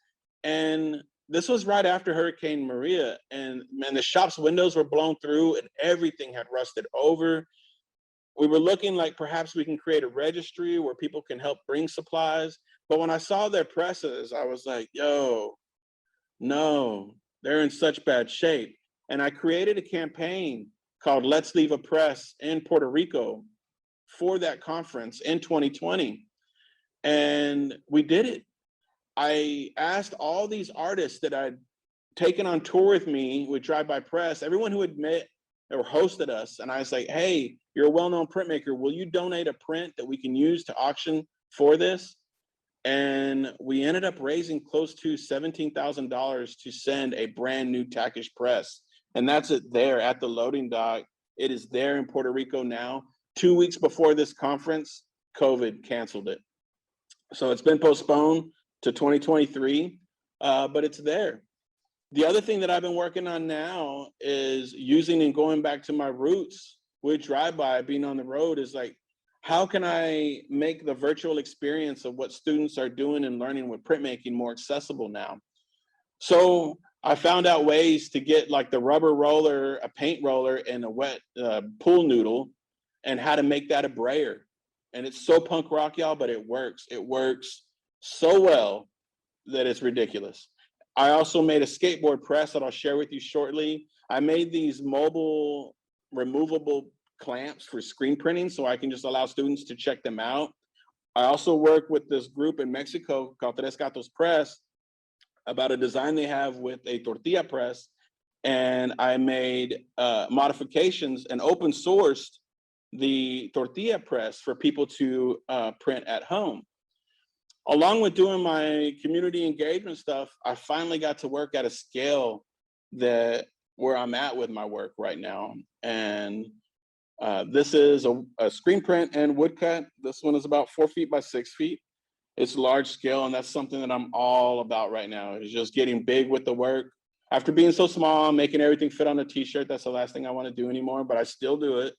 and this was right after Hurricane Maria, and man, the shop's windows were blown through and everything had rusted over. We were looking like perhaps we can create a registry where people can help bring supplies. But when I saw their presses, I was like, yo, no, they're in such bad shape. And I created a campaign called Let's Leave a Press in Puerto Rico for that conference in 2020. And we did it. I asked all these artists that I'd taken on tour with me with Drive-By Press, everyone who had met or hosted us, and I was like, hey, you're a well-known printmaker. Will you donate a print that we can use to auction for this? And we ended up raising close to $17,000 to send a brand new Takish press. And that's it there at the loading dock. It is there in Puerto Rico now. 2 weeks before this conference, COVID canceled it. So it's been postponed to 2023, but it's there. The other thing that I've been working on now is using and going back to my roots with drive-by, being on the road, is like, how can I make the virtual experience of what students are doing and learning with printmaking more accessible now? So I found out ways to get like the rubber roller, a paint roller, and a wet pool noodle, and how to make that a brayer. And it's so punk rock, y'all, but it works. It works so well that it's ridiculous. I also made a skateboard press that I'll share with you shortly. I made these mobile removable clamps for screen printing, so I can just allow students to check them out. I also work with this group in Mexico called Tres Gatos Press about a design they have with a tortilla press. And I made modifications and open sourced the tortilla press for people to print at home. Along with doing my community engagement stuff, I finally got to work at a scale that where I'm at with my work right now. And this is a screen print and woodcut. This one is about 4 feet by 6 feet. It's large scale, and that's something that I'm all about right now, is just getting big with the work. After being so small, making everything fit on a t-shirt, that's the last thing I want to do anymore, but I still do it.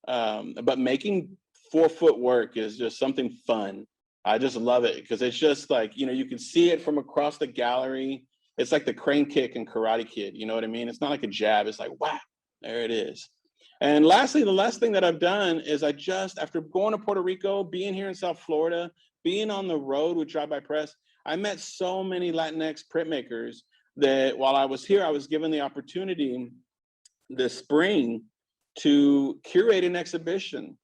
But making 4-foot work is just something fun. I just love it because it's just like, you know, you can see it from across the gallery. It's like the crane kick in Karate Kid, you know what I mean? It's not like a jab, it's like, wow, there it is. And lastly, the last thing that I've done is I just, after going to Puerto Rico, being here in South Florida, being on the road with Drive By Press, I met so many Latinx printmakers that while I was here, I was given the opportunity this spring to curate an exhibition.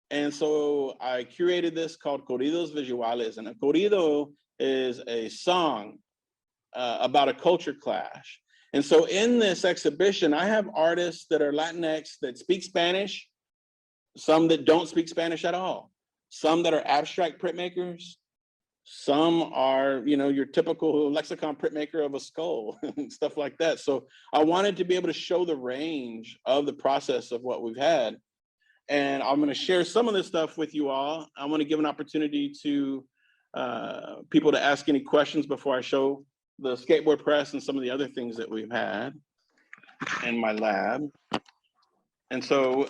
And so I curated this called Corridos Visuales, and a corrido is a song about a culture clash. And so in this exhibition, I have artists that are Latinx that speak Spanish, some that don't speak Spanish at all, some that are abstract printmakers, some are, you know, your typical lexicon printmaker of a skull and stuff like that. So I wanted to be able to show the range of the process of what we've had. And I'm going to share some of this stuff with you all. I want to give an opportunity to people to ask any questions before I show the skateboard press and some of the other things that we've had in my lab. And so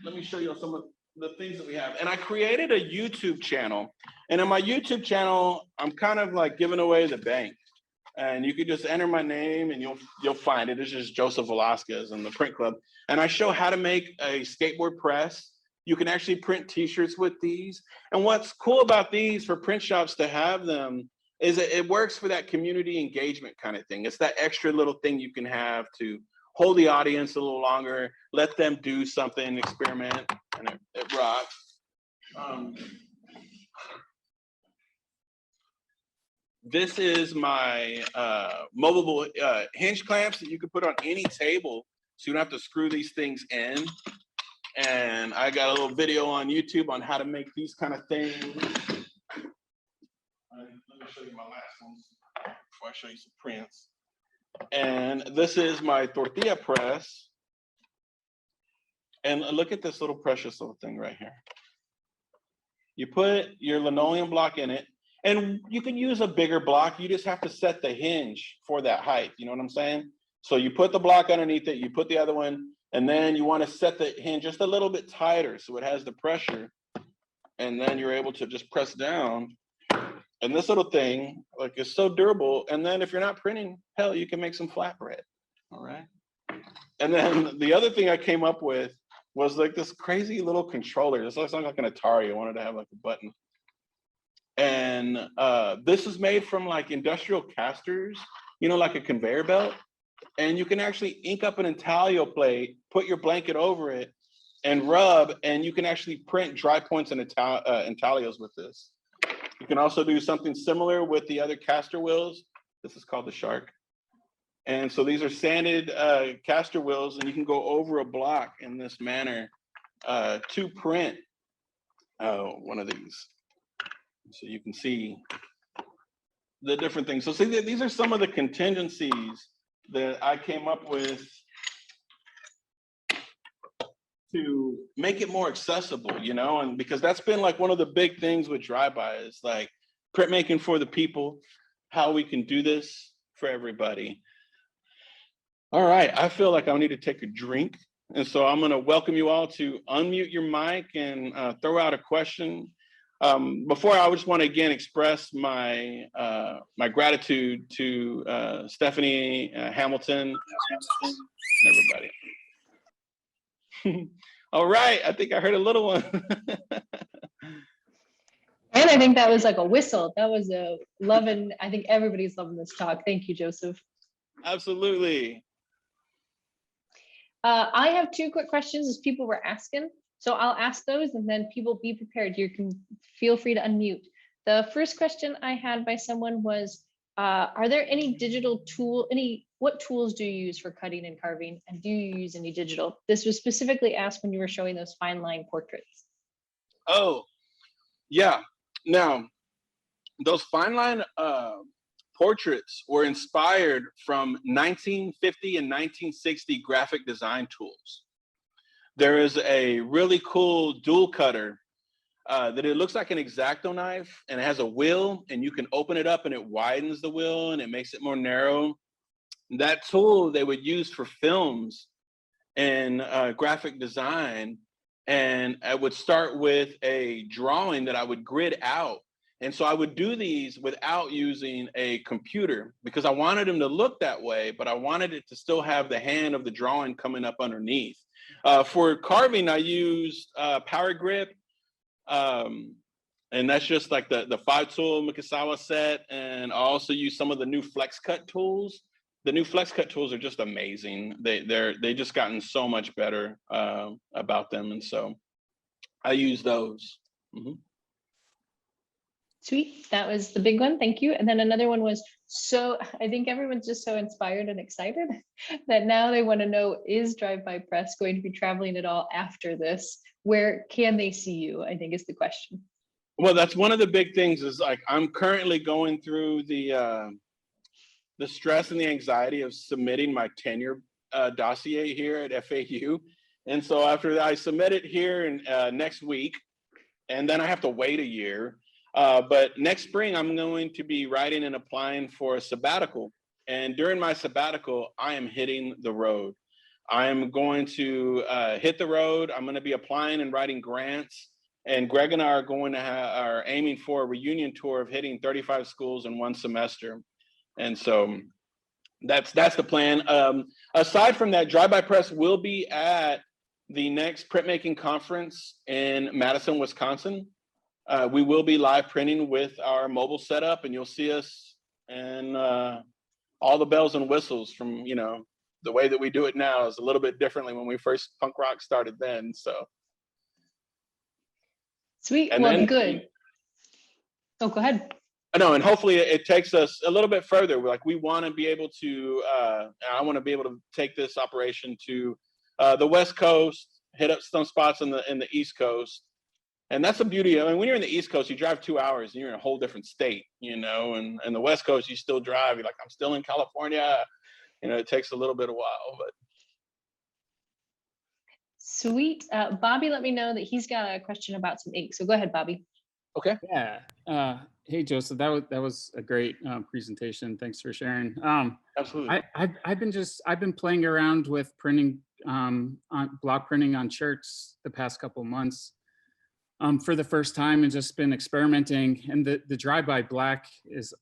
let me show you some of the things that we have. And I created a YouTube channel. And on my YouTube channel, I'm kind of like giving away the bank. And you could just enter my name and you'll find it. It's just Joseph Velasquez in the print club. And I show how to make a skateboard press. You can actually print t-shirts with these. And what's cool about these for print shops to have them is that it works for that community engagement kind of thing. It's that extra little thing you can have to hold the audience a little longer, let them do something, experiment, and it rocks. This is my movable hinge clamps that you can put on any table, so you don't have to screw these things in. And I got a little video on YouTube on how to make these kind of things. Let me show you my last ones before I show you some prints. And this is my tortilla press. And look at this little precious little thing right here. You put your linoleum block in it, and you can use a bigger block. You just have to set the hinge for that height. You know what I'm saying? So you put the block underneath it, you put the other one, and then you want to set the hinge just a little bit tighter so it has the pressure. And then you're able to just press down. And this little thing, like, is so durable. And then if you're not printing, hell, you can make some flatbread. All right. And then the other thing I came up with was like this crazy little controller. This looks like an Atari. I wanted to have like a button. And this is made from like industrial casters, you know, like a conveyor belt. And you can actually ink up an intaglio plate, put your blanket over it, and rub, and you can actually print dry points and intaglios with this. You can also do something similar with the other caster wheels. This is called the Shark. And so these are sanded caster wheels, and you can go over a block in this manner to print one of these. So you can see the different things. So see, these are some of the contingencies that I came up with to make it more accessible, you know, and because that's been like one of the big things with drive-by is like printmaking for the people, how we can do this for everybody. All right, I feel like I need to take a drink. And so I'm gonna welcome you all to unmute your mic and throw out a question. Before, I just want to again express my my gratitude to Stephanie Hamilton and everybody. All right, I think I heard a little one. And I think that was like a whistle. That was a loving, I think everybody's loving this talk. Thank you, Joseph. Absolutely. I have two quick questions as people were asking. So I'll ask those and then people be prepared. You can feel free to unmute. The first question I had by someone was, are there any digital tool, what tools do you use for cutting and carving? And do you use any digital? This was specifically asked when you were showing those fine line portraits. Oh, yeah. Now, those fine line portraits were inspired from 1950 and 1960 graphic design tools. There is a really cool dual cutter that it looks like an X-Acto knife, and it has a wheel, and you can open it up and it widens the wheel and it makes it more narrow. that tool they would use for films and graphic design. And I would start with a drawing that I would grid out. And so I would do these without using a computer because I wanted them to look that way, but I wanted it to still have the hand of the drawing coming up underneath. For carving, I used Power Grip. And that's just like the 5-tool Mikasawa set. And I also use some of the new flex cut tools. The new flex cut tools are just amazing. They just gotten so much better about them. And so I use those. Mm-hmm. Sweet, that was the big one, thank you. And then another one was, so I think everyone's just so inspired and excited that now they want to know, is Drive By Press going to be traveling at all after this? Where can they see you, I think is the question. Well, that's one of the big things is like, I'm currently going through the stress and the anxiety of submitting my tenure dossier here at FAU. And so after that, I submit it here in, next week, and then I have to wait a year. But next spring, I'm going to be writing and applying for a sabbatical. And during my sabbatical, I am hitting the road. I am going to hit the road. I'm going to be applying and writing grants. And Greg and I are going to are aiming for a reunion tour of hitting 35 schools in one semester. And so that's the plan. Aside from that, Drive By Press will be at the next printmaking conference in Madison, Wisconsin. We will be live printing with our mobile setup, and you'll see us and all the bells and whistles from, you know, the way that we do it now is a little bit differently when we first punk rock started then. So sweet, and well, then, good. Oh, go ahead. No, and hopefully it takes us a little bit further. Like we want to be able to, I want to be able to take this operation to the West Coast, hit up some spots in the East Coast. And that's the beauty. I mean, when you're in the East Coast, you drive 2 hours and you're in a whole different state, you know, and the West Coast, you still drive. You're like, I'm still in California. You know, it takes a little bit of while, but. Sweet. Bobby let me know that he's got a question about some ink. So go ahead, Bobby. Okay. Yeah. Hey, Joseph, that was a great presentation. Thanks for sharing. Absolutely. I've been playing around with printing, on block printing on shirts the past couple of months for the first time, and just been experimenting. And the drive-by black is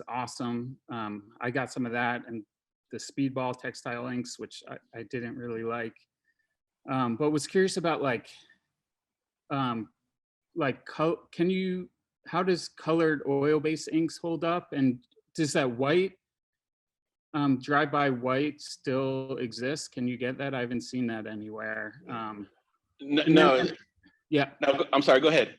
awesome. I got some of that and the speedball textile inks, which I didn't really like. But was curious about how does colored oil-based inks hold up, and does that white drive-by white still exist? Can you get that? I haven't seen that anywhere. No. Yeah. No, I'm sorry. Go ahead.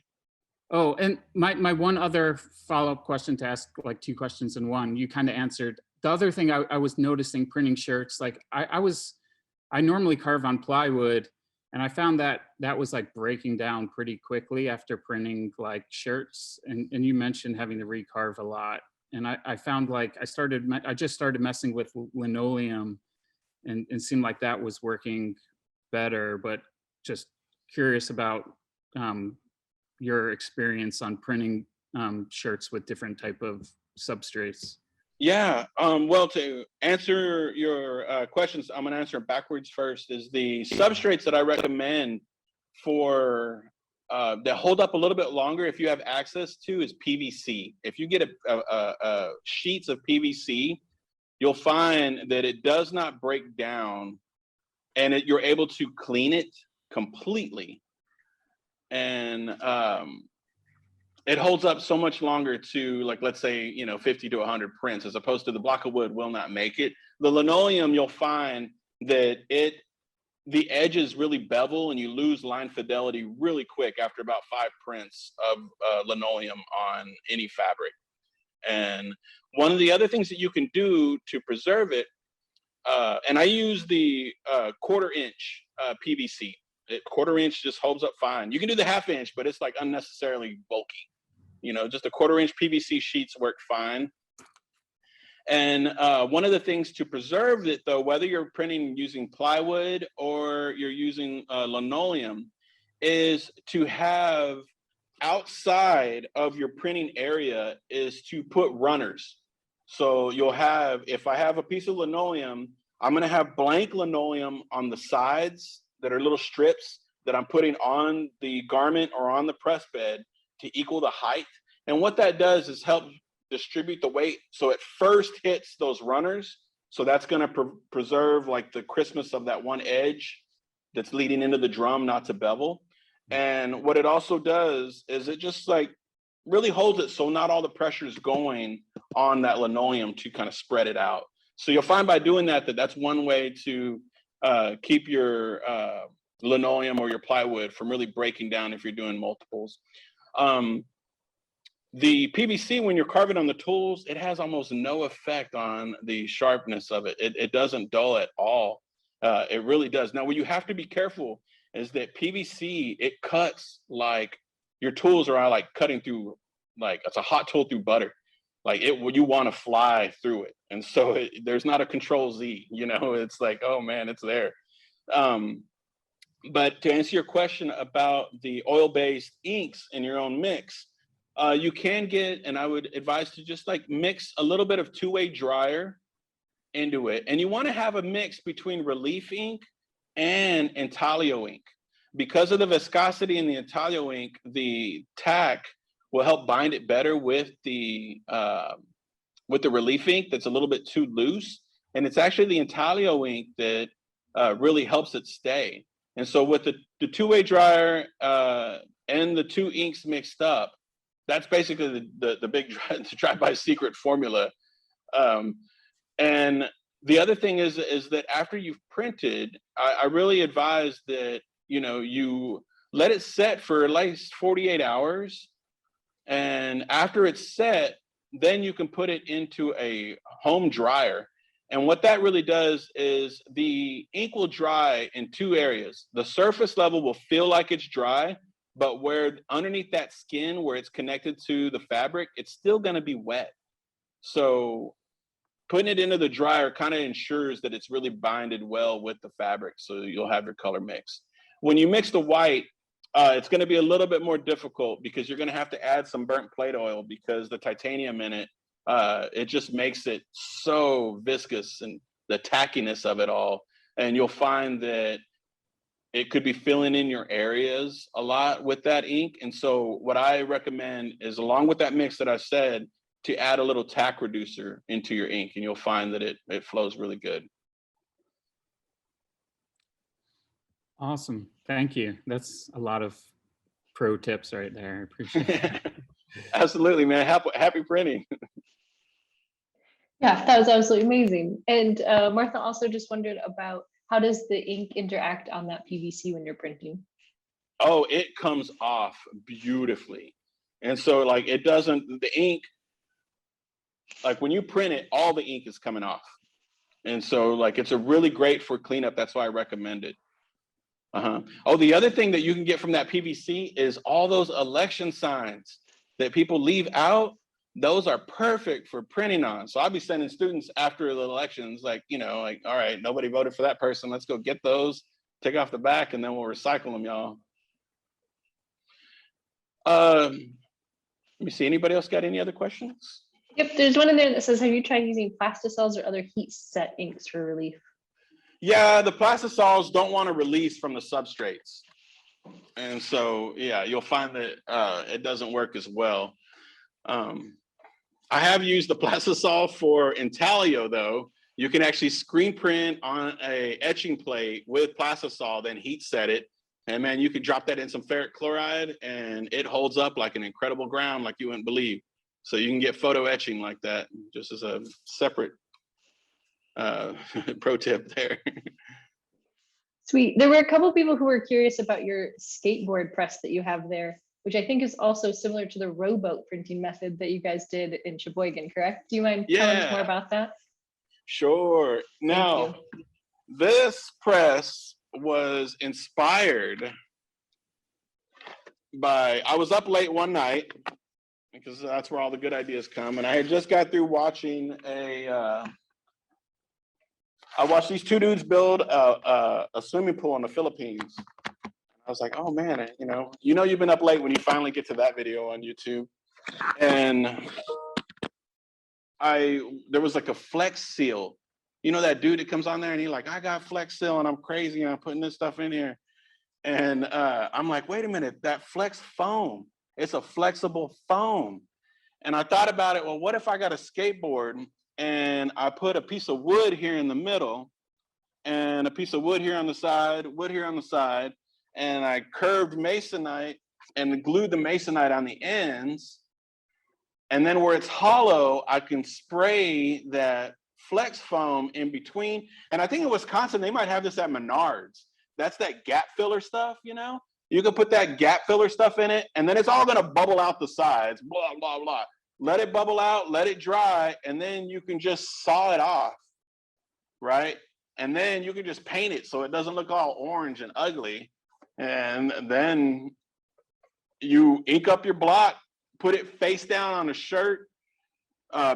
Oh, and my one other follow-up question to ask, like 2 questions in one, you kind of answered. The other thing I was noticing printing shirts, like I normally carve on plywood, and I found that was like breaking down pretty quickly after printing like shirts. And you mentioned having to recarve a lot. And I found like I just started messing with linoleum, and it seemed like that was working better. But just curious about your experience on printing shirts with different type of substrates. Yeah, well, to answer your questions, I'm gonna answer backwards first. Is the substrates that I recommend for that hold up a little bit longer if you have access to is PVC. If you get a sheets of PVC, you'll find that it does not break down, and you're able to clean it completely. And it holds up so much longer to, like, let's say, you know, 50 to 100 prints, as opposed to the block of wood will not make it. The linoleum, you'll find that the edges really bevel and you lose line fidelity really quick after about 5 prints of linoleum on any fabric. And one of the other things that you can do to preserve it, and I use the 1/4 inch PVC. 1/4 inch just holds up fine. You can do the 1/2 inch, but it's like unnecessarily bulky. You know, just the 1/4 inch PVC sheets work fine. And one of the things to preserve it, though, whether you're printing using plywood or you're using linoleum, is to have outside of your printing area is to put runners. So you'll have, if I have a piece of linoleum, I'm gonna have blank linoleum on the sides that are little strips that I'm putting on the garment or on the press bed to equal the height. And what that does is help distribute the weight so it first hits those runners. So that's gonna preserve like the crispness of that one edge that's leading into the drum, not to bevel. And what it also does is it just like really holds it so not all the pressure is going on that linoleum to kind of spread it out. So you'll find by doing that, that's one way to keep your linoleum or your plywood from really breaking down if you're doing multiples. The PVC, when you're carving on the tools, it has almost no effect on the sharpness of it. It doesn't dull at all. It really does. Now, what you have to be careful is that PVC, it cuts like your tools are like cutting through, like it's a hot tool through butter. Like you want to fly through it. And so there's not a control Z, you know, it's like, oh man, it's there. But to answer your question about the oil-based inks in your own mix, you can get, and I would advise to just like mix a little bit of two-way dryer into it. And you want to have a mix between relief ink and intaglio ink. Because of the viscosity in the intaglio ink, the tack will help bind it better with the relief ink that's a little bit too loose. And it's actually the intaglio ink that really helps it stay. And so with the two-way dryer and the two inks mixed up, that's basically the big drive-by secret formula. And the other thing is that after you've printed, I really advise that, you know, you let it set for at least 48 hours. And after it's set, then you can put it into a home dryer. And what that really does is the ink will dry in two areas. The surface level will feel like it's dry, but where underneath that skin, where it's connected to the fabric, it's still gonna be wet. So putting it into the dryer kind of ensures that it's really binded well with the fabric, so you'll have your color mix. When you mix the white, it's gonna be a little bit more difficult because you're gonna have to add some burnt plate oil because the titanium in it, it just makes it so viscous and the tackiness of it all. And you'll find that it could be filling in your areas a lot with that ink. And so what I recommend is, along with that mix that I said, to add a little tack reducer into your ink, and you'll find that it flows really good. Awesome. Thank you. That's a lot of pro tips right there. I appreciate it. Absolutely, man. Happy printing. Yeah, that was absolutely amazing. And Martha also just wondered about, how does the ink interact on that PVC when you're printing? Oh, it comes off beautifully. And so like the ink, like when you print it, all the ink is coming off. And so like, it's a really great for cleanup. That's why I recommend it. Oh, the other thing that you can get from that PVC is all those election signs that people leave out. Those are perfect for printing on. So I'll be sending students after the elections, like, you know, like, all right, nobody voted for that person. Let's go get those, take off the back, and then we'll recycle them, y'all. Let me see, anybody else got any other questions? Yep, there's one in there that says, have you tried using plastisols or other heat set inks for relief? Yeah, the plastisols don't want to release from the substrates. And so, yeah, you'll find that it doesn't work as well. I have used the plastisol for intaglio though. You can actually screen print on a etching plate with plastisol, then heat set it. And man, you could drop that in some ferric chloride and it holds up like an incredible ground like you wouldn't believe. So you can get photo etching like that, just as a separate pro tip there. Sweet. There were a couple of people who were curious about your skateboard press that you have there, which I think is also similar to the rowboat printing method that you guys did in Sheboygan, correct? Do you mind telling us more about that? Sure. Now, this press was inspired by, I was up late one night because that's where all the good ideas come. And I had just got through watching I watched these two dudes build a swimming pool in the Philippines. I was like, oh man, you know you've been up late when you finally get to that video on YouTube. And there was like a Flex Seal. You know that dude that comes on there and he's like, I got Flex Seal and I'm crazy and I'm putting this stuff in here. And I'm like, wait a minute, that Flex Foam, it's a flexible foam. And I thought about it, well, what if I got a skateboard and I put a piece of wood here in the middle and a piece of wood here on the side, wood here on the side, and I curved masonite and glued the masonite on the ends. And then where it's hollow, I can spray that Flex Foam in between. And I think in Wisconsin, they might have this at Menards. That's that gap filler stuff, you know? You can put that gap filler stuff in it, and then it's all gonna bubble out the sides, blah, blah, blah. Let it bubble out, let it dry, and then you can just saw it off, right? And then you can just paint it so it doesn't look all orange and ugly. And then you ink up your block, put it face down on a shirt.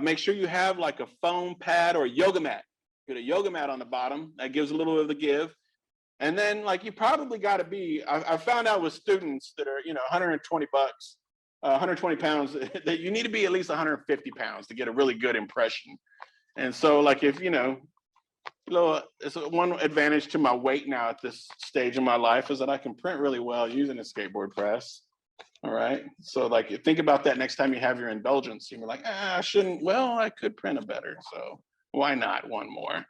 Make sure you have like a foam pad or a yoga mat. Get a yoga mat on the bottom. That gives a little bit of the give. And then like you probably got to be, I found out with students that are, 120 bucks, 120 pounds, that you need to be at least 150 pounds to get a really good impression. And so like if, it's one advantage to my weight now at this stage in my life is that I can print really well using a skateboard press. All right. So like think about that next time you have your indulgence. You're like, I shouldn't, well, I could print a better. So why not one more?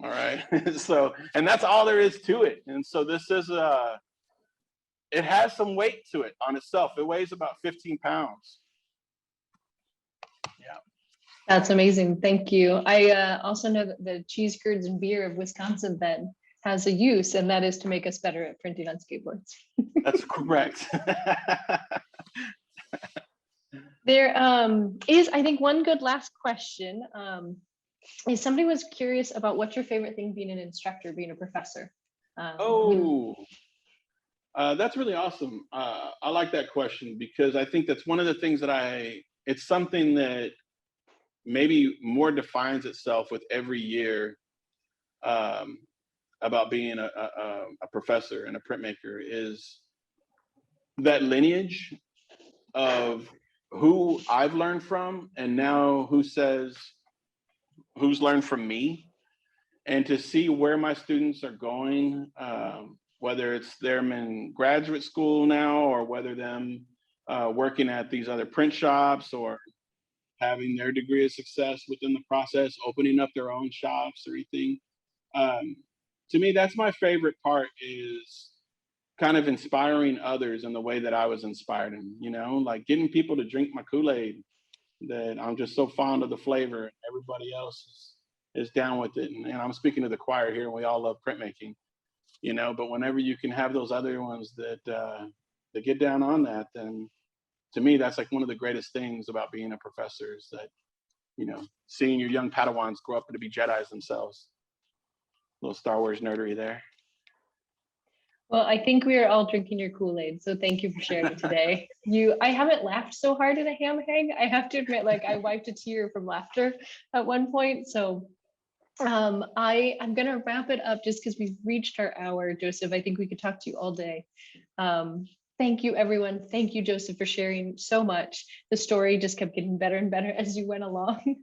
All right. So, and that's all there is to it. And so this is, it has some weight to it on itself. It weighs about 15 pounds. Yeah. That's amazing. Thank you. I also know that the cheese curds and beer of Wisconsin then has a use, and that is to make us better at printing on skateboards. That's correct. There is, I think, one good last question. If somebody was curious about what's your favorite thing being an instructor, being a professor? That's really awesome. I like that question because I think that's one of the things that it's something that maybe more defines itself with every year about being a professor and a printmaker is that lineage of who I've learned from and now who's learned from me, and to see where my students are going, whether it's them in graduate school now or whether them working at these other print shops or having their degree of success within the process, opening up their own shops or anything. To me, that's my favorite part, is kind of inspiring others in the way that I was inspired in, like getting people to drink my Kool-Aid, that I'm just so fond of the flavor and everybody else is down with it. And I'm speaking to the choir here and we all love printmaking, but whenever you can have those other ones that get down on that, then to me, that's like one of the greatest things about being a professor is that, seeing your young Padawans grow up to be Jedis themselves. A little Star Wars nerdery there. Well, I think we are all drinking your Kool-Aid, so thank you for sharing today. I haven't laughed so hard at a ham hang. I have to admit, like I wiped a tear from laughter at one point. So I'm gonna wrap it up just because we've reached our hour, Joseph. I think we could talk to you all day. Thank you, everyone. Thank you, Joseph, for sharing so much. The story just kept getting better and better as you went along.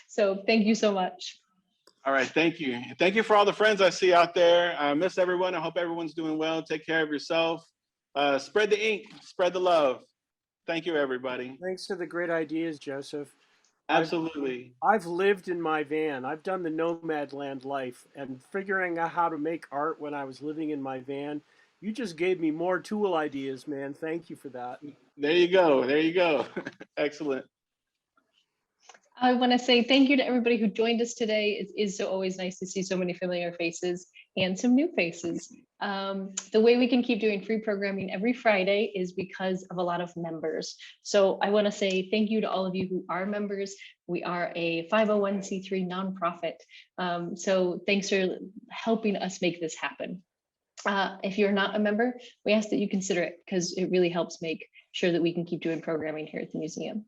So thank you so much. All right, thank you. Thank you for all the friends I see out there. I miss everyone. I hope everyone's doing well. Take care of yourself. Spread the ink, spread the love. Thank you, everybody. Thanks for the great ideas, Joseph. Absolutely. I've lived in my van. I've done the nomad land life, and figuring out how to make art when I was living in my van. You just gave me more tool ideas, man. Thank you for that. There you go. There you go. Excellent. I want to say thank you to everybody who joined us today. It is so always nice to see so many familiar faces and some new faces. The way we can keep doing free programming every Friday is because of a lot of members. So I want to say thank you to all of you who are members. We are a 501c3 nonprofit. So thanks for helping us make this happen. If you're not a member, we ask that you consider it because it really helps make sure that we can keep doing programming here at the museum.